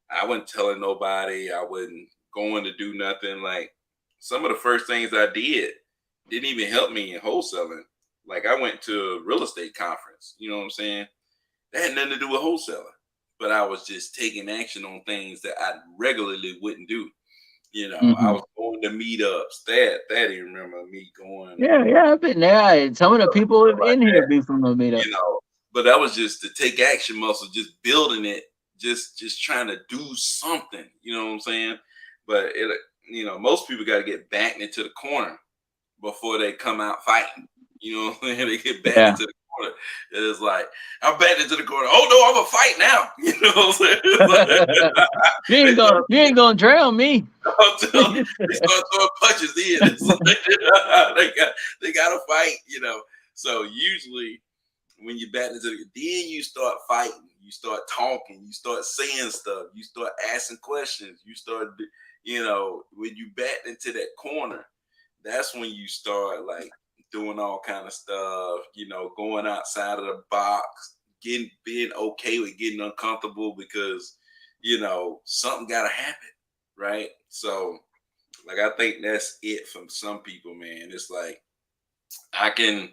Speaker 1: I wasn't telling nobody. I wasn't going to do nothing. Like some of the first things I did didn't even help me in wholesaling. Like I went to a real estate conference. You know what I'm saying? That had nothing to do with wholesaling, but I was just taking action on things that I regularly wouldn't do. I
Speaker 2: mhm.
Speaker 1: was going to meetups. That you remember me going
Speaker 2: Yeah, I've been there. Some of the people
Speaker 1: stuff like
Speaker 2: in here
Speaker 1: that.
Speaker 2: be from the
Speaker 1: You
Speaker 2: meetups.
Speaker 1: know, but that was just to take action muscle, just building it just trying to do something. You know what I'm saying? But most people got to get backed into the corner before they come out fighting. You know what I'm saying? They get backed
Speaker 2: Yeah.
Speaker 1: into the corner. It's like, I'm backed into the corner. Oh no, I'm a fight now. You know what I'm saying?
Speaker 2: You
Speaker 1: They
Speaker 2: ain't gonna
Speaker 1: start,
Speaker 2: you ain't gonna drown me.
Speaker 1: they start throwing punches in. It's like, they got to fight. So usually when you back into the, then you start fighting, you start talking, you start saying stuff, you start asking questions, you start, when you back into that corner, that's when you start like doing all kind of stuff, going outside of the box, being okay with getting uncomfortable because, something gotta happen, right? So like I think that's it from some people, man. It's like I can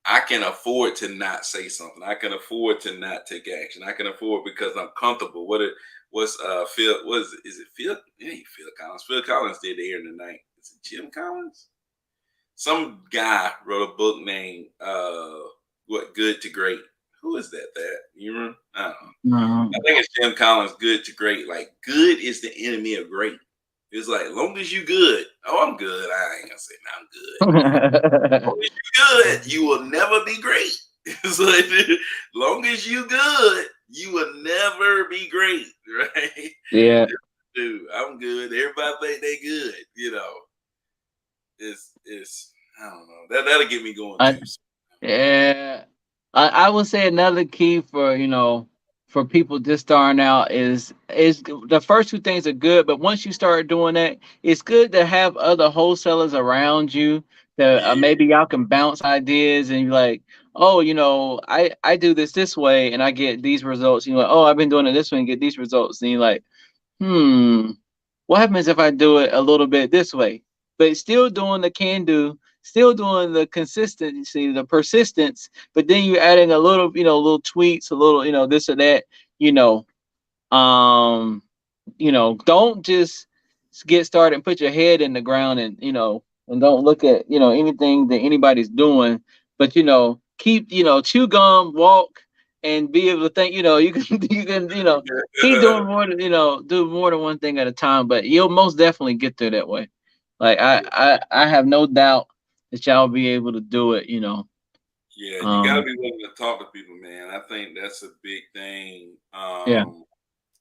Speaker 1: I can afford to not say something. I can afford to not take action. I can afford because I'm comfortable. What's Phil was is it Phil? It ain't Phil Collins. Phil Collins did the air tonight. Is it Jim Collins? Some guy wrote a book named What Good to Great. Who is that? You remember? I don't know.
Speaker 2: No.
Speaker 1: I think it's Jim Collins, Good to Great. Like good is the enemy of great. It's like long as you good. Oh, I'm good. I ain't gonna say no, I'm good. Long as you good, you will never be great. It's like, long as you good, you will never be great, right?
Speaker 2: Yeah.
Speaker 1: Dude, I'm good. Everybody think they good. It's I don't know. That'll get me going
Speaker 2: I,
Speaker 1: too. So,
Speaker 2: yeah. I would say another key for for people just starting out is the first two things are good, but once you start doing that, it's good to have other wholesalers around you that
Speaker 1: yeah,
Speaker 2: maybe y'all can bounce ideas and you're like, oh, I do this way and I get these results. You're like, oh, I've been doing it this way and get these results. And you're like, hmm, what happens if I do it a little bit this way? But still doing the can do, still doing the consistency, the persistence, but then you're adding a little, little tweaks, a little, this or that, you know, um, don't just get started and put your head in the ground and and don't look at anything that anybody's doing, but keep chew gum, walk, and be able to think. You can you can keep doing more than do more than one thing at a time, but you'll most definitely get there that way. Like I have no doubt that y'all be able to do it.
Speaker 1: yeah. You gotta
Speaker 2: Um,
Speaker 1: be willing to talk to people, man. I think that's a big thing.
Speaker 2: yeah,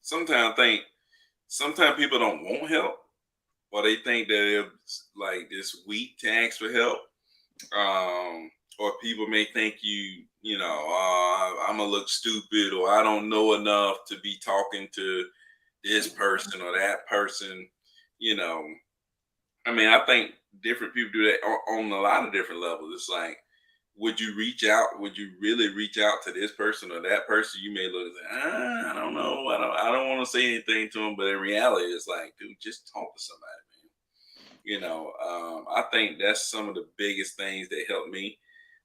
Speaker 1: Sometimes I think sometimes people don't want help, or they think that they're like this weak to ask for help. Or people may think I'm gonna look stupid, or I don't know enough to be talking to this person or that person. You know, I mean, I think different people do that on a lot of different levels. It's like, would you reach out? Would you really reach out to this person or that person? You may look and say, I don't know. I don't want to say anything to them. But in reality, it's like, dude, just talk to somebody, man. I think that's some of the biggest things that helped me,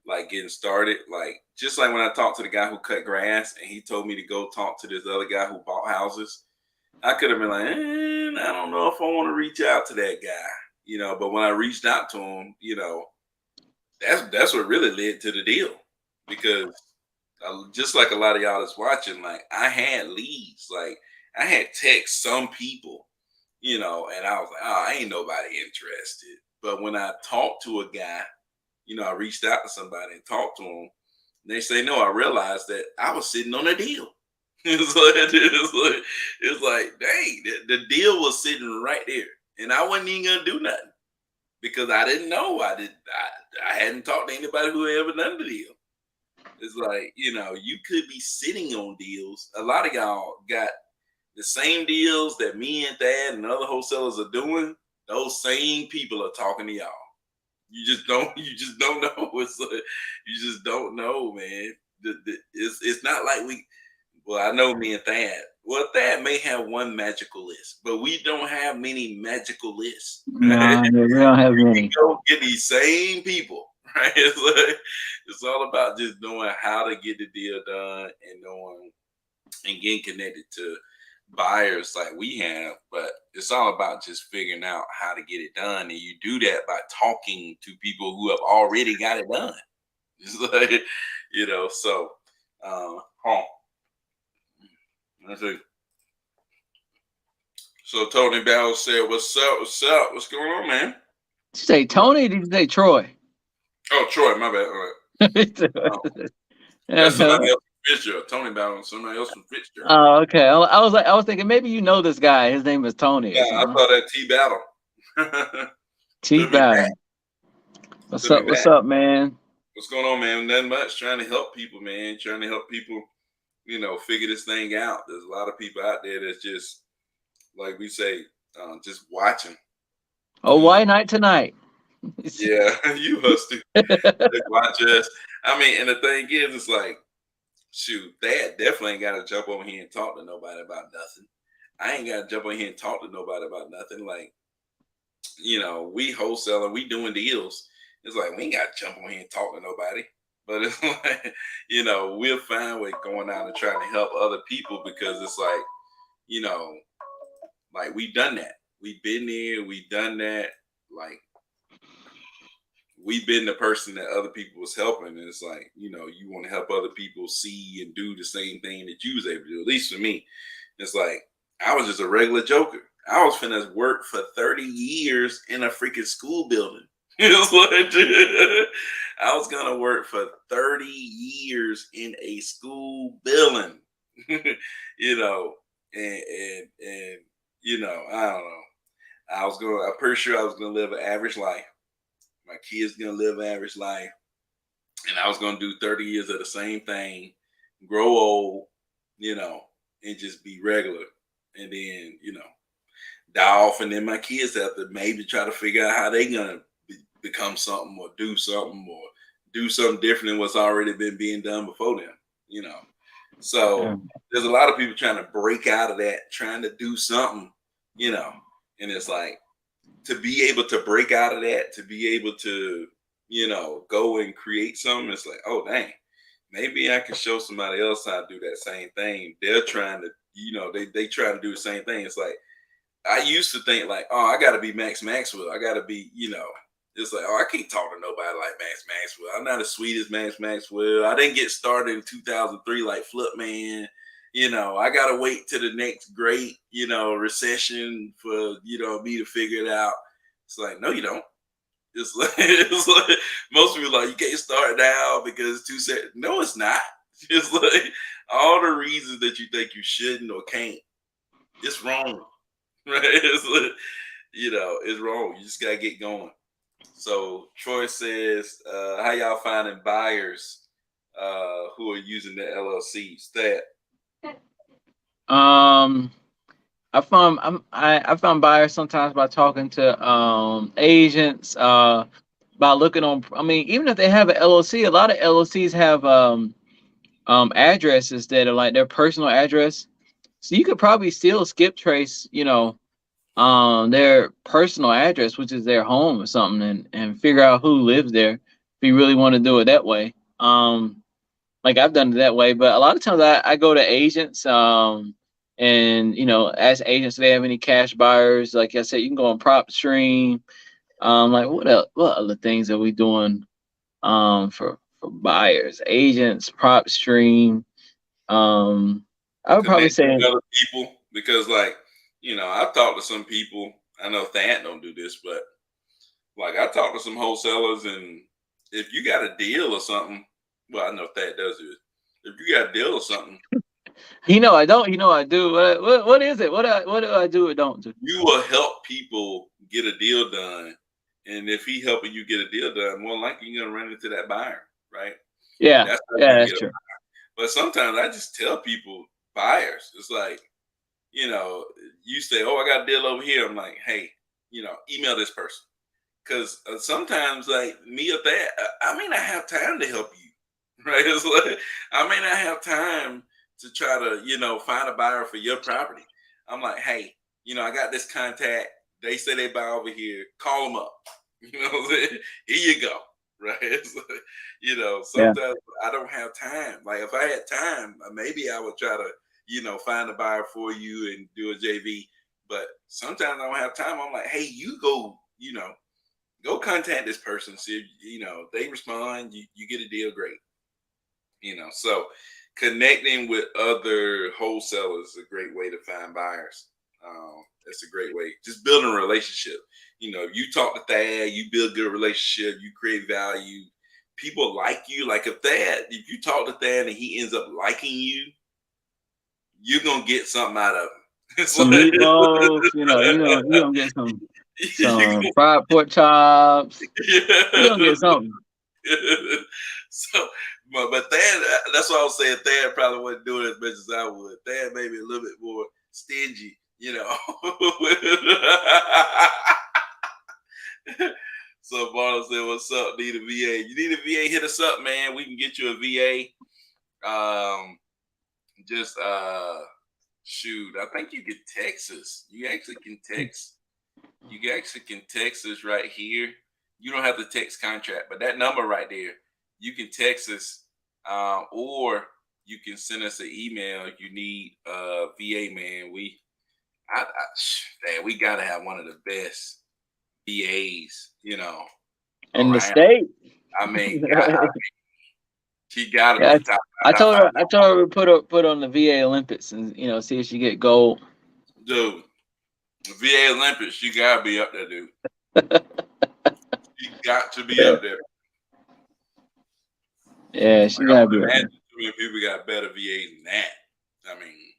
Speaker 1: like getting started. Like just like when I talked to the guy who cut grass and he told me to go talk to this other guy who bought houses, I could have been like, I don't know if I want to reach out to that guy, But when I reached out to him, that's what really led to the deal, because just like a lot of y'all that's watching, like I had leads, like I had text some people, and I was like, oh, ain't nobody interested. But when I talked to a guy, I reached out to somebody and talked to them. They say no. I realized that I was sitting on a deal. It's like, dang, the deal was sitting right there, and I wasn't even gonna do nothing because I didn't know. I hadn't talked to anybody who had ever done the deal. It's like, you could be sitting on deals. A lot of y'all got the same deals that me and Thad and other wholesalers are doing. Those same people are talking to y'all. You just don't know. It's like, you just don't know, man. It's not like well, I know me and Thad. Well, Thad may have one magical list, but we don't have many magical lists. Right?
Speaker 2: no, we don't have
Speaker 1: We
Speaker 2: many.
Speaker 1: go get these same people, right? It's all about just knowing how to get the deal done and knowing and getting connected to buyers like we have. But it's all about just figuring out how to get it done, and you do that by talking to people who have already got it done. It's like, so, huh? Let's see. So Tony Bowell said, "What's up? What's up? What's going on, man?"
Speaker 2: Did you say Tony? Or did you say Troy?
Speaker 1: Oh, Troy, my bad. All right. Oh, that's somebody else from Fitzgerald. Tony Bowell, somebody else from Fitzgerald.
Speaker 2: Oh, okay. I was thinking maybe you know this guy. His name is Tony or
Speaker 1: Yeah, I
Speaker 2: something.
Speaker 1: thought that T Battle
Speaker 2: T
Speaker 1: took me back.
Speaker 2: Battle. What's
Speaker 1: Took me
Speaker 2: up?
Speaker 1: back.
Speaker 2: What's up, man?
Speaker 1: What's going on, man? Nothing much. Trying to help people, man. Trying to help people, figure this thing out. There's a lot of people out there that's just, like we say, just watching.
Speaker 2: Oh,
Speaker 1: You know,
Speaker 2: white night tonight.
Speaker 1: yeah, you must do. They watch us. I mean, and the thing is, it's like, shoot, Dad definitely ain't got to jump on here and talk to nobody about nothing. I ain't got to jump on here and talk to nobody about nothing. Like, we wholesaling, we doing deals. It's like we ain't got to jump on here and talk to nobody. But it's like, we'll find way going out and trying to help other people because it's like, you know, like we done that. We been there, we done that. Like we've been the person that other people was helping. And it's like, you want to help other people see and do the same thing that you was able to do. At least for me, it's like I was just a regular joker. I was finna work for 30 years in a freaking school building. It's like, I was gonna work for 30 years in a school building. you know, and I don't know. I'm pretty sure I was gonna live an average life. My kids gonna live an average life, and I was gonna do 30 years of the same thing, grow old, you know, and just be regular, and then die off, and then my kids have to maybe try to figure out how they gonna become something or do something different than what's already been being done before them. You know,
Speaker 2: Yeah.
Speaker 1: so there's a lot of people trying to break out of that, trying to do something, and it's like to be able to break out of that, to be able to, go and create something, it's like, oh dang, maybe I can show somebody else how to do that same thing. They're trying to, they try to do the same thing. It's like I used to think like, oh, I gotta be Max Maxwell. I gotta be, it's like, oh, I can't talk to nobody like Max Maxwell. I'm not as sweet as Max Maxwell. I didn't get started in 2003 like Flip Man. I gotta wait to the next great, recession for me to figure it out. It's like, no, you don't. It's like most people like you can't start now because it's too set. No, it's not. It's like all the reasons that you think you shouldn't or can't, it's wrong. Right? It's like, it's wrong. You just gotta get going. So Troy says, how y'all finding buyers who are using the LLCs? That
Speaker 2: Um, I found buyers sometimes by talking to agents. By looking on. I mean, even if they have an LLC, a lot of LLCs have addresses that are like their personal address. So you could probably still skip trace, their personal address, which is their home or something, and figure out who lives there if you really want to do it that way. Like I've done it that way, but a lot of times I go to agents, and ask agents if they have any cash buyers. Like I said, you can go on Propstream. Like what else, what other things are we doing for buyers, agents, Propstream. I would probably
Speaker 1: connecting
Speaker 2: say
Speaker 1: with other people because, like, I've talked to some people. I know Thad don't do this, but like I talked to some wholesalers, and if you got a deal or something, well, I know Thad does it. If you got a deal or something,
Speaker 2: I don't. I do. What is it? What do I do or don't do?
Speaker 1: you will help people get a deal done. And if he helping you get a deal done, more likely you're gonna run into that buyer, right?
Speaker 2: Yeah,
Speaker 1: That's how
Speaker 2: yeah,
Speaker 1: you
Speaker 2: that's
Speaker 1: get a
Speaker 2: true.
Speaker 1: But sometimes I just tell people, buyers, it's like, you say, oh, I got a deal over here. I'm like, hey, email this person. Because sometimes, like me or that, I may not have time to help you, right? It's like, I may not have time to try to, find a buyer for your property. I'm like, hey, I got this contact. They say they buy over here. Call them up. You know what I'm saying? Here you go. Right? It's like,
Speaker 2: Yeah.
Speaker 1: sometimes I don't have time. Like if I had time, maybe I would try to, find a buyer for you and do a JV. But sometimes I don't have time. I'm like, hey, you go, go contact this person. See if they respond. You get a deal, great. So connecting with other wholesalers is a great way to find buyers. That's a great way. Just building a relationship. You talk to Thad, you build good relationship, you create value. People like you. Like if you talk to Thad and he ends up liking you, you're gonna get something out of him. It's
Speaker 2: Some
Speaker 1: like
Speaker 2: meatloaf, you gonna get some fried pork chops. You gonna get something.
Speaker 1: so, but Thad, that's why I was saying Thad probably wasn't doing as much as I would. Thad maybe a little bit more stingy, So Barlow said, "What's up? Need a VA? You need a VA? Hit us up, man. We can get you a VA. Just shoot. I think you can text us. You actually can text. You actually can text us right here. You don't have to text contract, but that number right there, you can text us, or you can send us an email. If you need VA, man. Man, we gotta have one of the best VAs,
Speaker 2: In the
Speaker 1: around.
Speaker 2: state.
Speaker 1: I mean, she gotta
Speaker 2: Yeah,
Speaker 1: be top
Speaker 2: I
Speaker 1: top
Speaker 2: told
Speaker 1: five.
Speaker 2: her. I told her to put on the VA Olympics and see if she get gold.
Speaker 1: Dude, VA Olympics, she gotta be up there, dude. She got to be
Speaker 2: Yeah,
Speaker 1: up there.
Speaker 2: yeah, she
Speaker 1: Like, I
Speaker 2: gotta
Speaker 1: would
Speaker 2: be up
Speaker 1: imagine
Speaker 2: there.
Speaker 1: too many people got better VAs than that. I mean,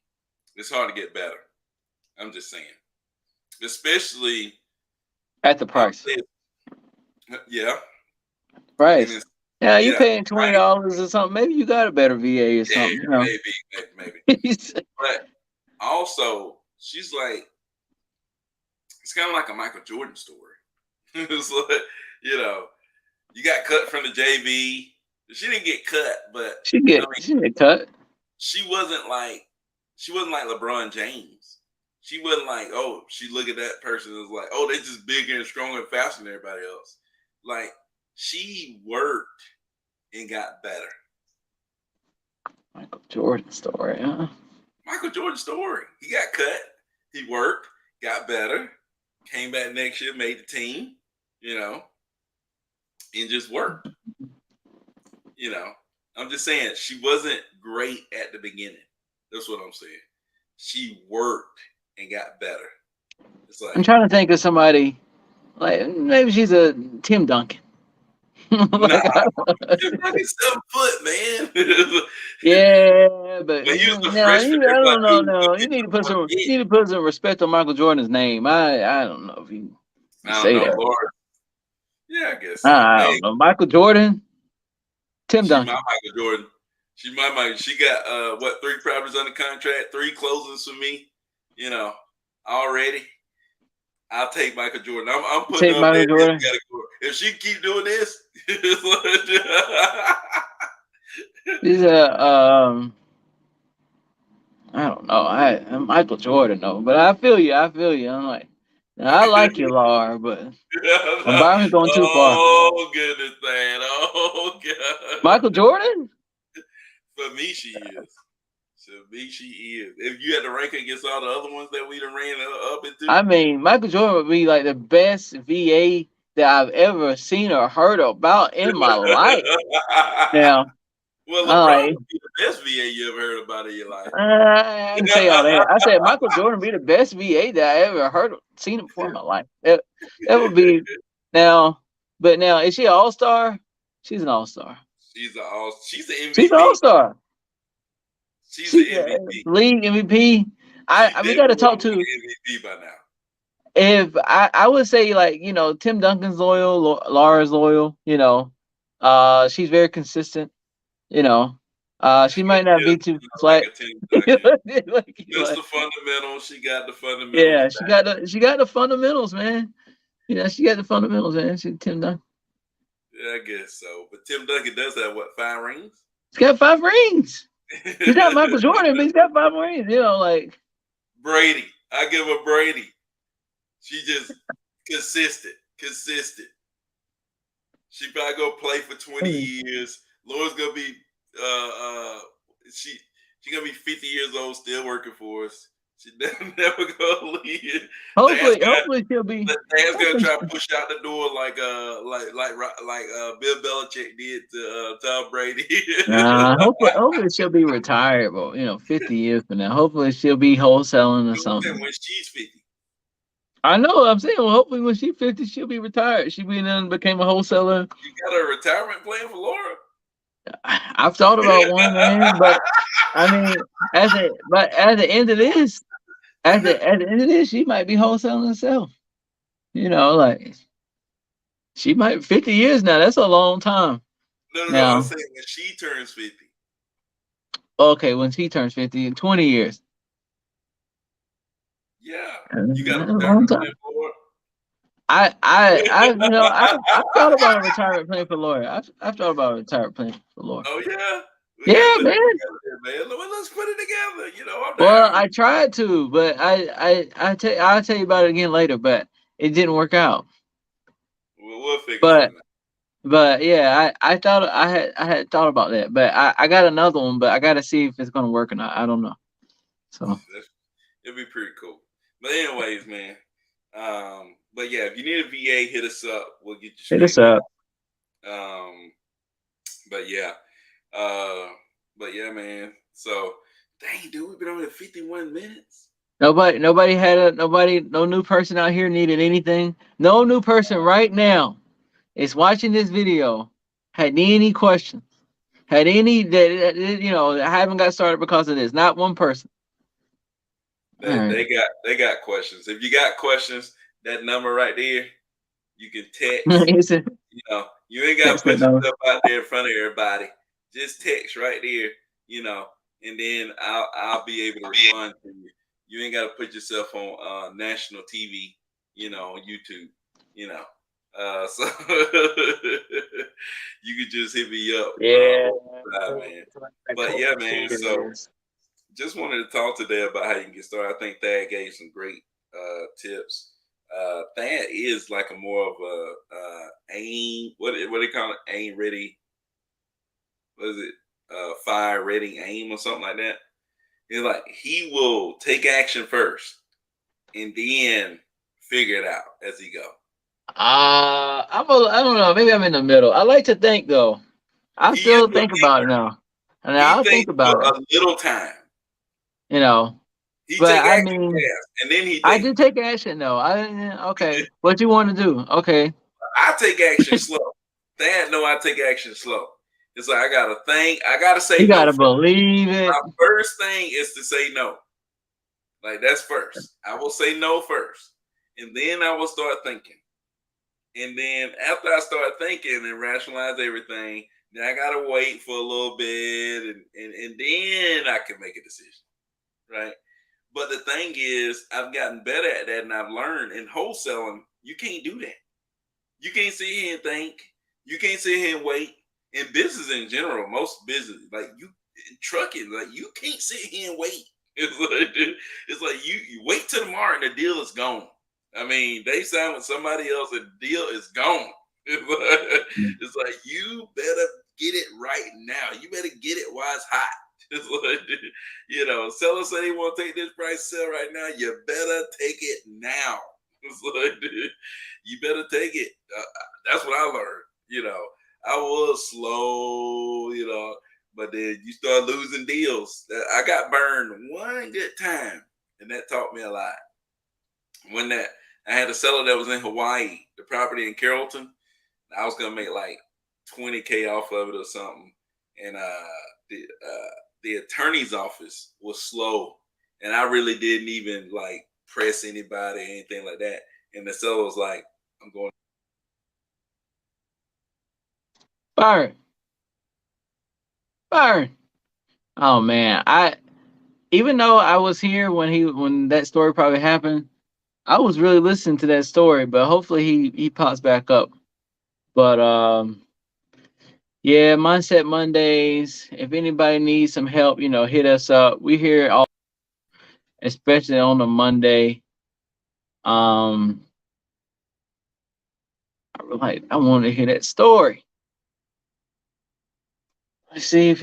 Speaker 1: it's hard to get better. I'm just saying, especially,
Speaker 2: At the
Speaker 1: I'll
Speaker 2: price.
Speaker 1: say, yeah, and
Speaker 2: Price.
Speaker 1: it's
Speaker 2: Yeah, you
Speaker 1: yeah,
Speaker 2: paying $20 or something. Maybe you got a better VA or
Speaker 1: yeah,
Speaker 2: something.
Speaker 1: maybe. But also, she's like, it's kind of like a Michael Jordan story. It's like, you know, you got cut from the JV. She didn't get cut, but I mean,
Speaker 2: she get cut.
Speaker 1: she wasn't like LeBron James. She wasn't like, oh, she look at that person and was like, oh, they just bigger and stronger and faster than everybody else. Like, she worked and got better.
Speaker 2: Michael Jordan story, huh?
Speaker 1: Michael Jordan story. He got cut. He worked, got better, came back next year, made the team, and just worked. I'm just saying she wasn't great at the beginning. That's what I'm saying. She worked and got better. It's
Speaker 2: I'm
Speaker 1: like,
Speaker 2: trying to think of somebody like maybe she's a Tim Duncan.
Speaker 1: nah,
Speaker 2: Like,
Speaker 1: you're fucking 7 foot, man.
Speaker 2: yeah, but
Speaker 1: When he was a
Speaker 2: no,
Speaker 1: freshman,
Speaker 2: I
Speaker 1: everybody
Speaker 2: don't
Speaker 1: knew
Speaker 2: know.
Speaker 1: he was
Speaker 2: No,
Speaker 1: gonna get number one pick.
Speaker 2: you need to put some respect on Michael Jordan's name. I don't know if you
Speaker 1: I don't
Speaker 2: say
Speaker 1: know,
Speaker 2: that.
Speaker 1: Lord. Yeah, I guess so.
Speaker 2: I
Speaker 1: Hey,
Speaker 2: don't know. Michael Jordan, Tim
Speaker 1: she my
Speaker 2: Duncan.
Speaker 1: Michael Jordan. She got 3 properties under contract, 3 closings for me, already. I'll take Michael Jordan. I'm
Speaker 2: You
Speaker 1: putting
Speaker 2: take
Speaker 1: her up there
Speaker 2: Michael
Speaker 1: in this
Speaker 2: Jordan.
Speaker 1: category. If she keep doing this,
Speaker 2: He's I don't know. I'm Michael Jordan though, but I feel you. I'm like, I like you, Laura, but Byron's going too far.
Speaker 1: oh goodness, man. Oh god.
Speaker 2: Michael Jordan?
Speaker 1: For me, she is. To me, she is. If you had to rank her against all the other ones that we done ran up into,
Speaker 2: I mean, Michael Jordan would be like the best VA that I've ever seen or heard about in my life. Now,
Speaker 1: well,
Speaker 2: I'm
Speaker 1: LeBron
Speaker 2: like,
Speaker 1: would be the best VA you ever heard about in your life.
Speaker 2: I didn't say all that. I said Michael Jordan be the best VA that I ever seen him before in my life. That would be now. But now, is she an all star? She's an all star.
Speaker 1: She's the
Speaker 2: She's an all
Speaker 1: MVP.
Speaker 2: star.
Speaker 1: She's the
Speaker 2: She
Speaker 1: MVP.
Speaker 2: league MVP.
Speaker 1: She
Speaker 2: We got
Speaker 1: definitely
Speaker 2: to
Speaker 1: would
Speaker 2: talk
Speaker 1: have won
Speaker 2: to.
Speaker 1: the MVP by now.
Speaker 2: If I would say like Tim Duncan's loyal, Laura's loyal. She's very consistent. You know, she might not
Speaker 1: Yeah,
Speaker 2: be too
Speaker 1: like
Speaker 2: flat.
Speaker 1: a Tim Duncan. Just
Speaker 2: Like,
Speaker 1: the fundamentals. She got the fundamentals
Speaker 2: yeah,
Speaker 1: back.
Speaker 2: she got the fundamentals, man. She got the fundamentals, man. She Tim Duncan.
Speaker 1: Yeah, I guess so. But Tim Duncan does have 5 rings?
Speaker 2: He's got 5 rings. He's not Michael Jordan, but he's got 5 rings. Like
Speaker 1: Brady. I give her Brady. She just consistent. She probably gonna play for 20 years. Laura's gonna be she gonna be 50 years old, still working for us. She never gonna leave. Dad's got
Speaker 2: Hopefully she'll be.
Speaker 1: Dad's gonna
Speaker 2: Hopefully,
Speaker 1: try to push out the door like Bill Belichick did to Tom Brady.
Speaker 2: hopefully she'll be retired. But 50 years from now, hopefully she'll be wholesaling or
Speaker 1: I'm saying
Speaker 2: something.
Speaker 1: when she's 50.
Speaker 2: I know. I'm saying. Well, hopefully when she's 50, she'll be retired. She be then became a wholesaler.
Speaker 1: You got a retirement plan for Laura?
Speaker 2: I've thought about one, man, but I mean, at the end of this, at the end of this, she might be wholesaling herself. Like she might 50 years now. That's a long time.
Speaker 1: No. I'm
Speaker 2: Now,
Speaker 1: saying when she turns 50.
Speaker 2: okay, when she turns 50 in 20 years.
Speaker 1: Yeah. You got a
Speaker 2: That's a long
Speaker 1: retirement plan
Speaker 2: time.
Speaker 1: for Laura?
Speaker 2: I've thought about a retirement plan for Lori. I've thought about a retirement plan for Lori.
Speaker 1: Oh yeah. We gotta
Speaker 2: Yeah,
Speaker 1: put it
Speaker 2: man.
Speaker 1: together there, man. Let's put it together. I'm
Speaker 2: Well,
Speaker 1: down.
Speaker 2: I tried to, but I'll tell you about it again later, but it didn't work out.
Speaker 1: We'll figure
Speaker 2: But
Speaker 1: something out.
Speaker 2: yeah, I thought I had thought about that, but I got another one, but I got to see if it's gonna work or not. I don't know. So
Speaker 1: It'd be pretty cool. But anyways, man. But yeah, if you need a VA, hit us up. We'll get you
Speaker 2: hit us
Speaker 1: straightened
Speaker 2: up.
Speaker 1: out. But yeah. Uh but yeah, man. So dang, dude, we've been on here 51 minutes.
Speaker 2: Nobody had no new person out here needed anything. No new person right now is watching this video had any questions. Had any that haven't got started because of this. Not one person. All
Speaker 1: They
Speaker 2: right.
Speaker 1: they got questions. If you got questions, that number right there, you can text.
Speaker 2: He said,
Speaker 1: You ain't gotta
Speaker 2: text that
Speaker 1: put
Speaker 2: number.
Speaker 1: yourself out there in front of everybody. Just text right there, and then I'll be able to respond to you. You ain't gotta put yourself on national TV, on YouTube, you know. So you could just hit me up
Speaker 2: Yeah.
Speaker 1: all the time, man. But yeah, man. So just wanted to talk today about how you can get started. I think Thad gave some great tips. Thad is like a more of a aim. What they call it? Aim ready. What is it? Fire ready aim or something like that. It's like he will take action first and then figure it out as he go.
Speaker 2: I don't know. Maybe I'm in the middle. I like to think though. I
Speaker 1: He is
Speaker 2: still
Speaker 1: a
Speaker 2: think about it
Speaker 1: thinker.
Speaker 2: now. And
Speaker 1: He
Speaker 2: I'll think
Speaker 1: thinks for
Speaker 2: about it.
Speaker 1: a little time.
Speaker 2: You know.
Speaker 1: He
Speaker 2: But
Speaker 1: take
Speaker 2: I
Speaker 1: action
Speaker 2: mean,
Speaker 1: fast, and then he
Speaker 2: I
Speaker 1: think.
Speaker 2: do take action though. Okay. What you want to do? Okay.
Speaker 1: I take action slow. Thad know I take action slow. It's like I gotta think. I gotta say
Speaker 2: You
Speaker 1: no
Speaker 2: gotta
Speaker 1: first.
Speaker 2: believe
Speaker 1: My
Speaker 2: it.
Speaker 1: first thing is to say no. Like that's first. I will say no first, and then I will start thinking. And then after I start thinking and rationalize everything, then I gotta wait for a little bit, and then I can make a decision, right? But the thing is, I've gotten better at that, and I've learned in wholesaling, you can't do that. You can't sit here and think. You can't sit here and wait. In business in general, most business, like you in trucking, like you can't sit here and wait. It's like you wait till tomorrow and the deal is gone. I mean, they signed with somebody else and the deal is gone. It's like you better get it right now. You better get it while it's hot. It's like, sellers say they want to take this price sell right now. You better take it now. It's like, you better take it. That's what I learned. I was slow, but then you start losing deals. I got burned one good time, and that taught me a lot. When that I had a seller that was in Hawaii, the property in Carrollton, I was gonna make like 20K off of it or something, and the attorney's office was slow, and I really didn't even like press anybody or anything like that. And the seller was like, "I'm going."
Speaker 2: Burn. Burn. Oh man. I even though I was here when that story probably happened, I was really listening to that story, but hopefully he pops back up. But yeah, Mindset Mondays. If anybody needs some help, hit us up. We here all, especially on a Monday. Um, I want to hear that story. Let's see if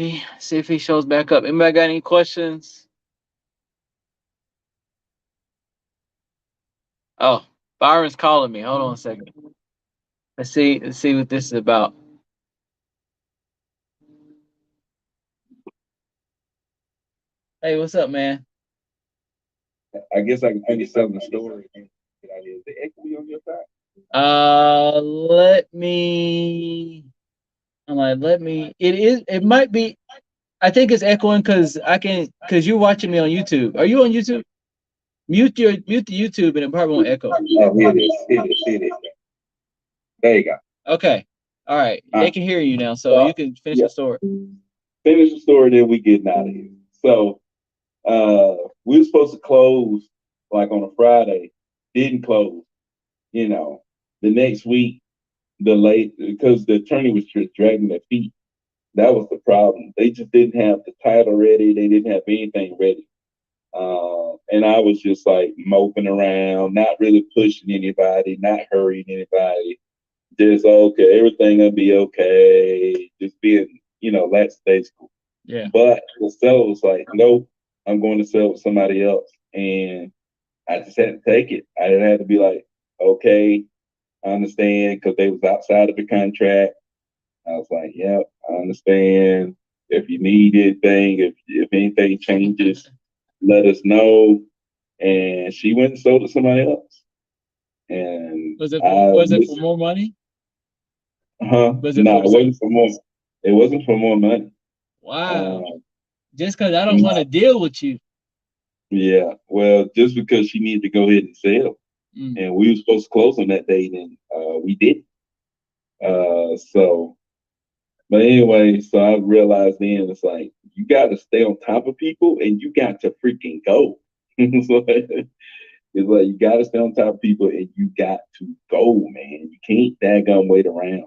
Speaker 2: he shows back up. Anybody got any questions? Oh, Byron's calling me. Hold on a second. Let's see what this is about. Hey, what's up, man?
Speaker 3: I guess I can finish telling the story. Is the equity on your side?
Speaker 2: Let me. I'm like, let me. It is. It might be. I think it's echoing because because you're watching me on YouTube. Are you on YouTube? Mute the YouTube and it probably won't echo.
Speaker 3: Oh, here it is. Here it is. Here it is. There you go.
Speaker 2: Okay. All right. They can hear you now, so you can finish
Speaker 3: Yeah.
Speaker 2: the story.
Speaker 3: Finish the story, then we getting out of here. So we were supposed to close like on a Friday, didn't close. You know, the next week, the late because the attorney was just dragging their feet. That was the problem. They just didn't have the title ready. They didn't have anything ready. And I was just like moping around, not really pushing anybody, not hurrying anybody. Just okay, everything will be okay. Just being, lackadaisical.
Speaker 2: Yeah.
Speaker 3: But the seller was like, nope, I'm going to sell with somebody else. And I just had to take it. I didn't have to be like, okay, I understand because they was outside of the contract. I was like, yep, I understand. If you need anything, if anything changes, let us know. And she went and sold it to somebody else. And
Speaker 2: Was it for more money?
Speaker 3: Was it no, it wasn't for more. It wasn't for more money.
Speaker 2: Wow. Just because I don't want to deal with you.
Speaker 3: Yeah. Well, just because she needed to go ahead and sell, and we were supposed to close on that date, and we didn't. But anyway, so I realized then it's like you got to stay on top of people, and you got to freaking go. It's like you got to stay on top of people, and you got to go, man. You can't daggone wait around.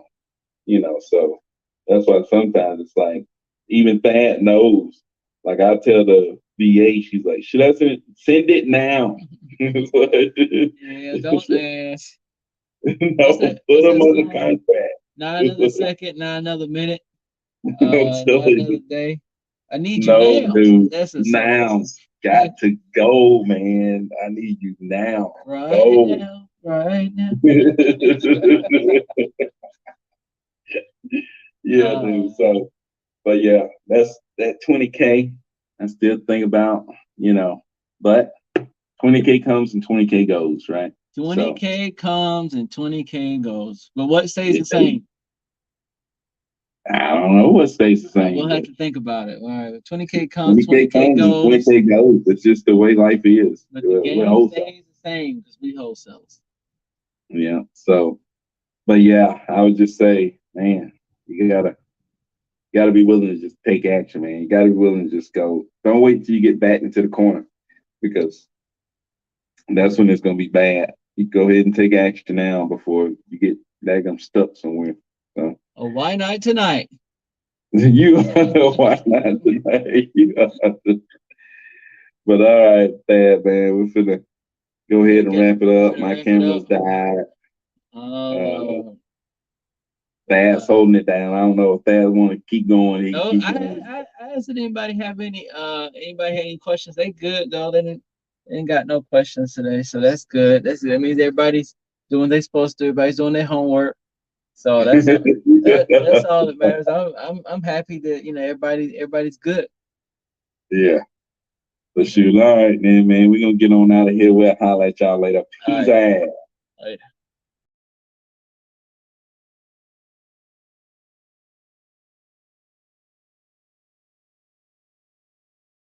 Speaker 3: So that's why sometimes it's like even Thad knows. Like I tell the VA, she's like, should I send it now?
Speaker 2: Yeah, don't ask.
Speaker 3: No, put them on the contract.
Speaker 2: Not another second, not another minute, not another day. I need you now.
Speaker 3: Dude, that's now. Got to go, man. I need you now.
Speaker 2: Right now. Right now.
Speaker 3: Yeah, dude. So, but yeah, that's that 20K. I still think about, but 20K comes and 20K goes, right?
Speaker 2: 20K comes and 20K goes. But what stays the same?
Speaker 3: I don't know what stays the same.
Speaker 2: We'll have to think about it. All right, 20K comes, 20K goes.
Speaker 3: 20K goes. It's just the way life is.
Speaker 2: But the game stays the same because we wholesales.
Speaker 3: Yeah. So, but yeah, I would just say, man, you gotta be willing to just take action, man. You gotta be willing to just go. Don't wait till you get back into the corner because that's when it's gonna be bad. You go ahead and take action now before you get daggum stuck somewhere. So.
Speaker 2: Oh, why not tonight?
Speaker 3: Why not tonight? But all right, Thad, man, we're finna go ahead and wrap it up. My camera's died. Thad's holding it down. I don't know if Thad want to keep going. He keep going.
Speaker 2: I asked anybody have anybody had any questions. They good though. They ain't got no questions today, so that's good. That's good. That means everybody's doing what they supposed to. Everybody's doing their homework. So that's that's all that matters. I'm happy that everybody's good.
Speaker 3: Yeah. But shoot, all right, then, man. We're gonna get on out of here. We'll holler at y'all later. Peace out.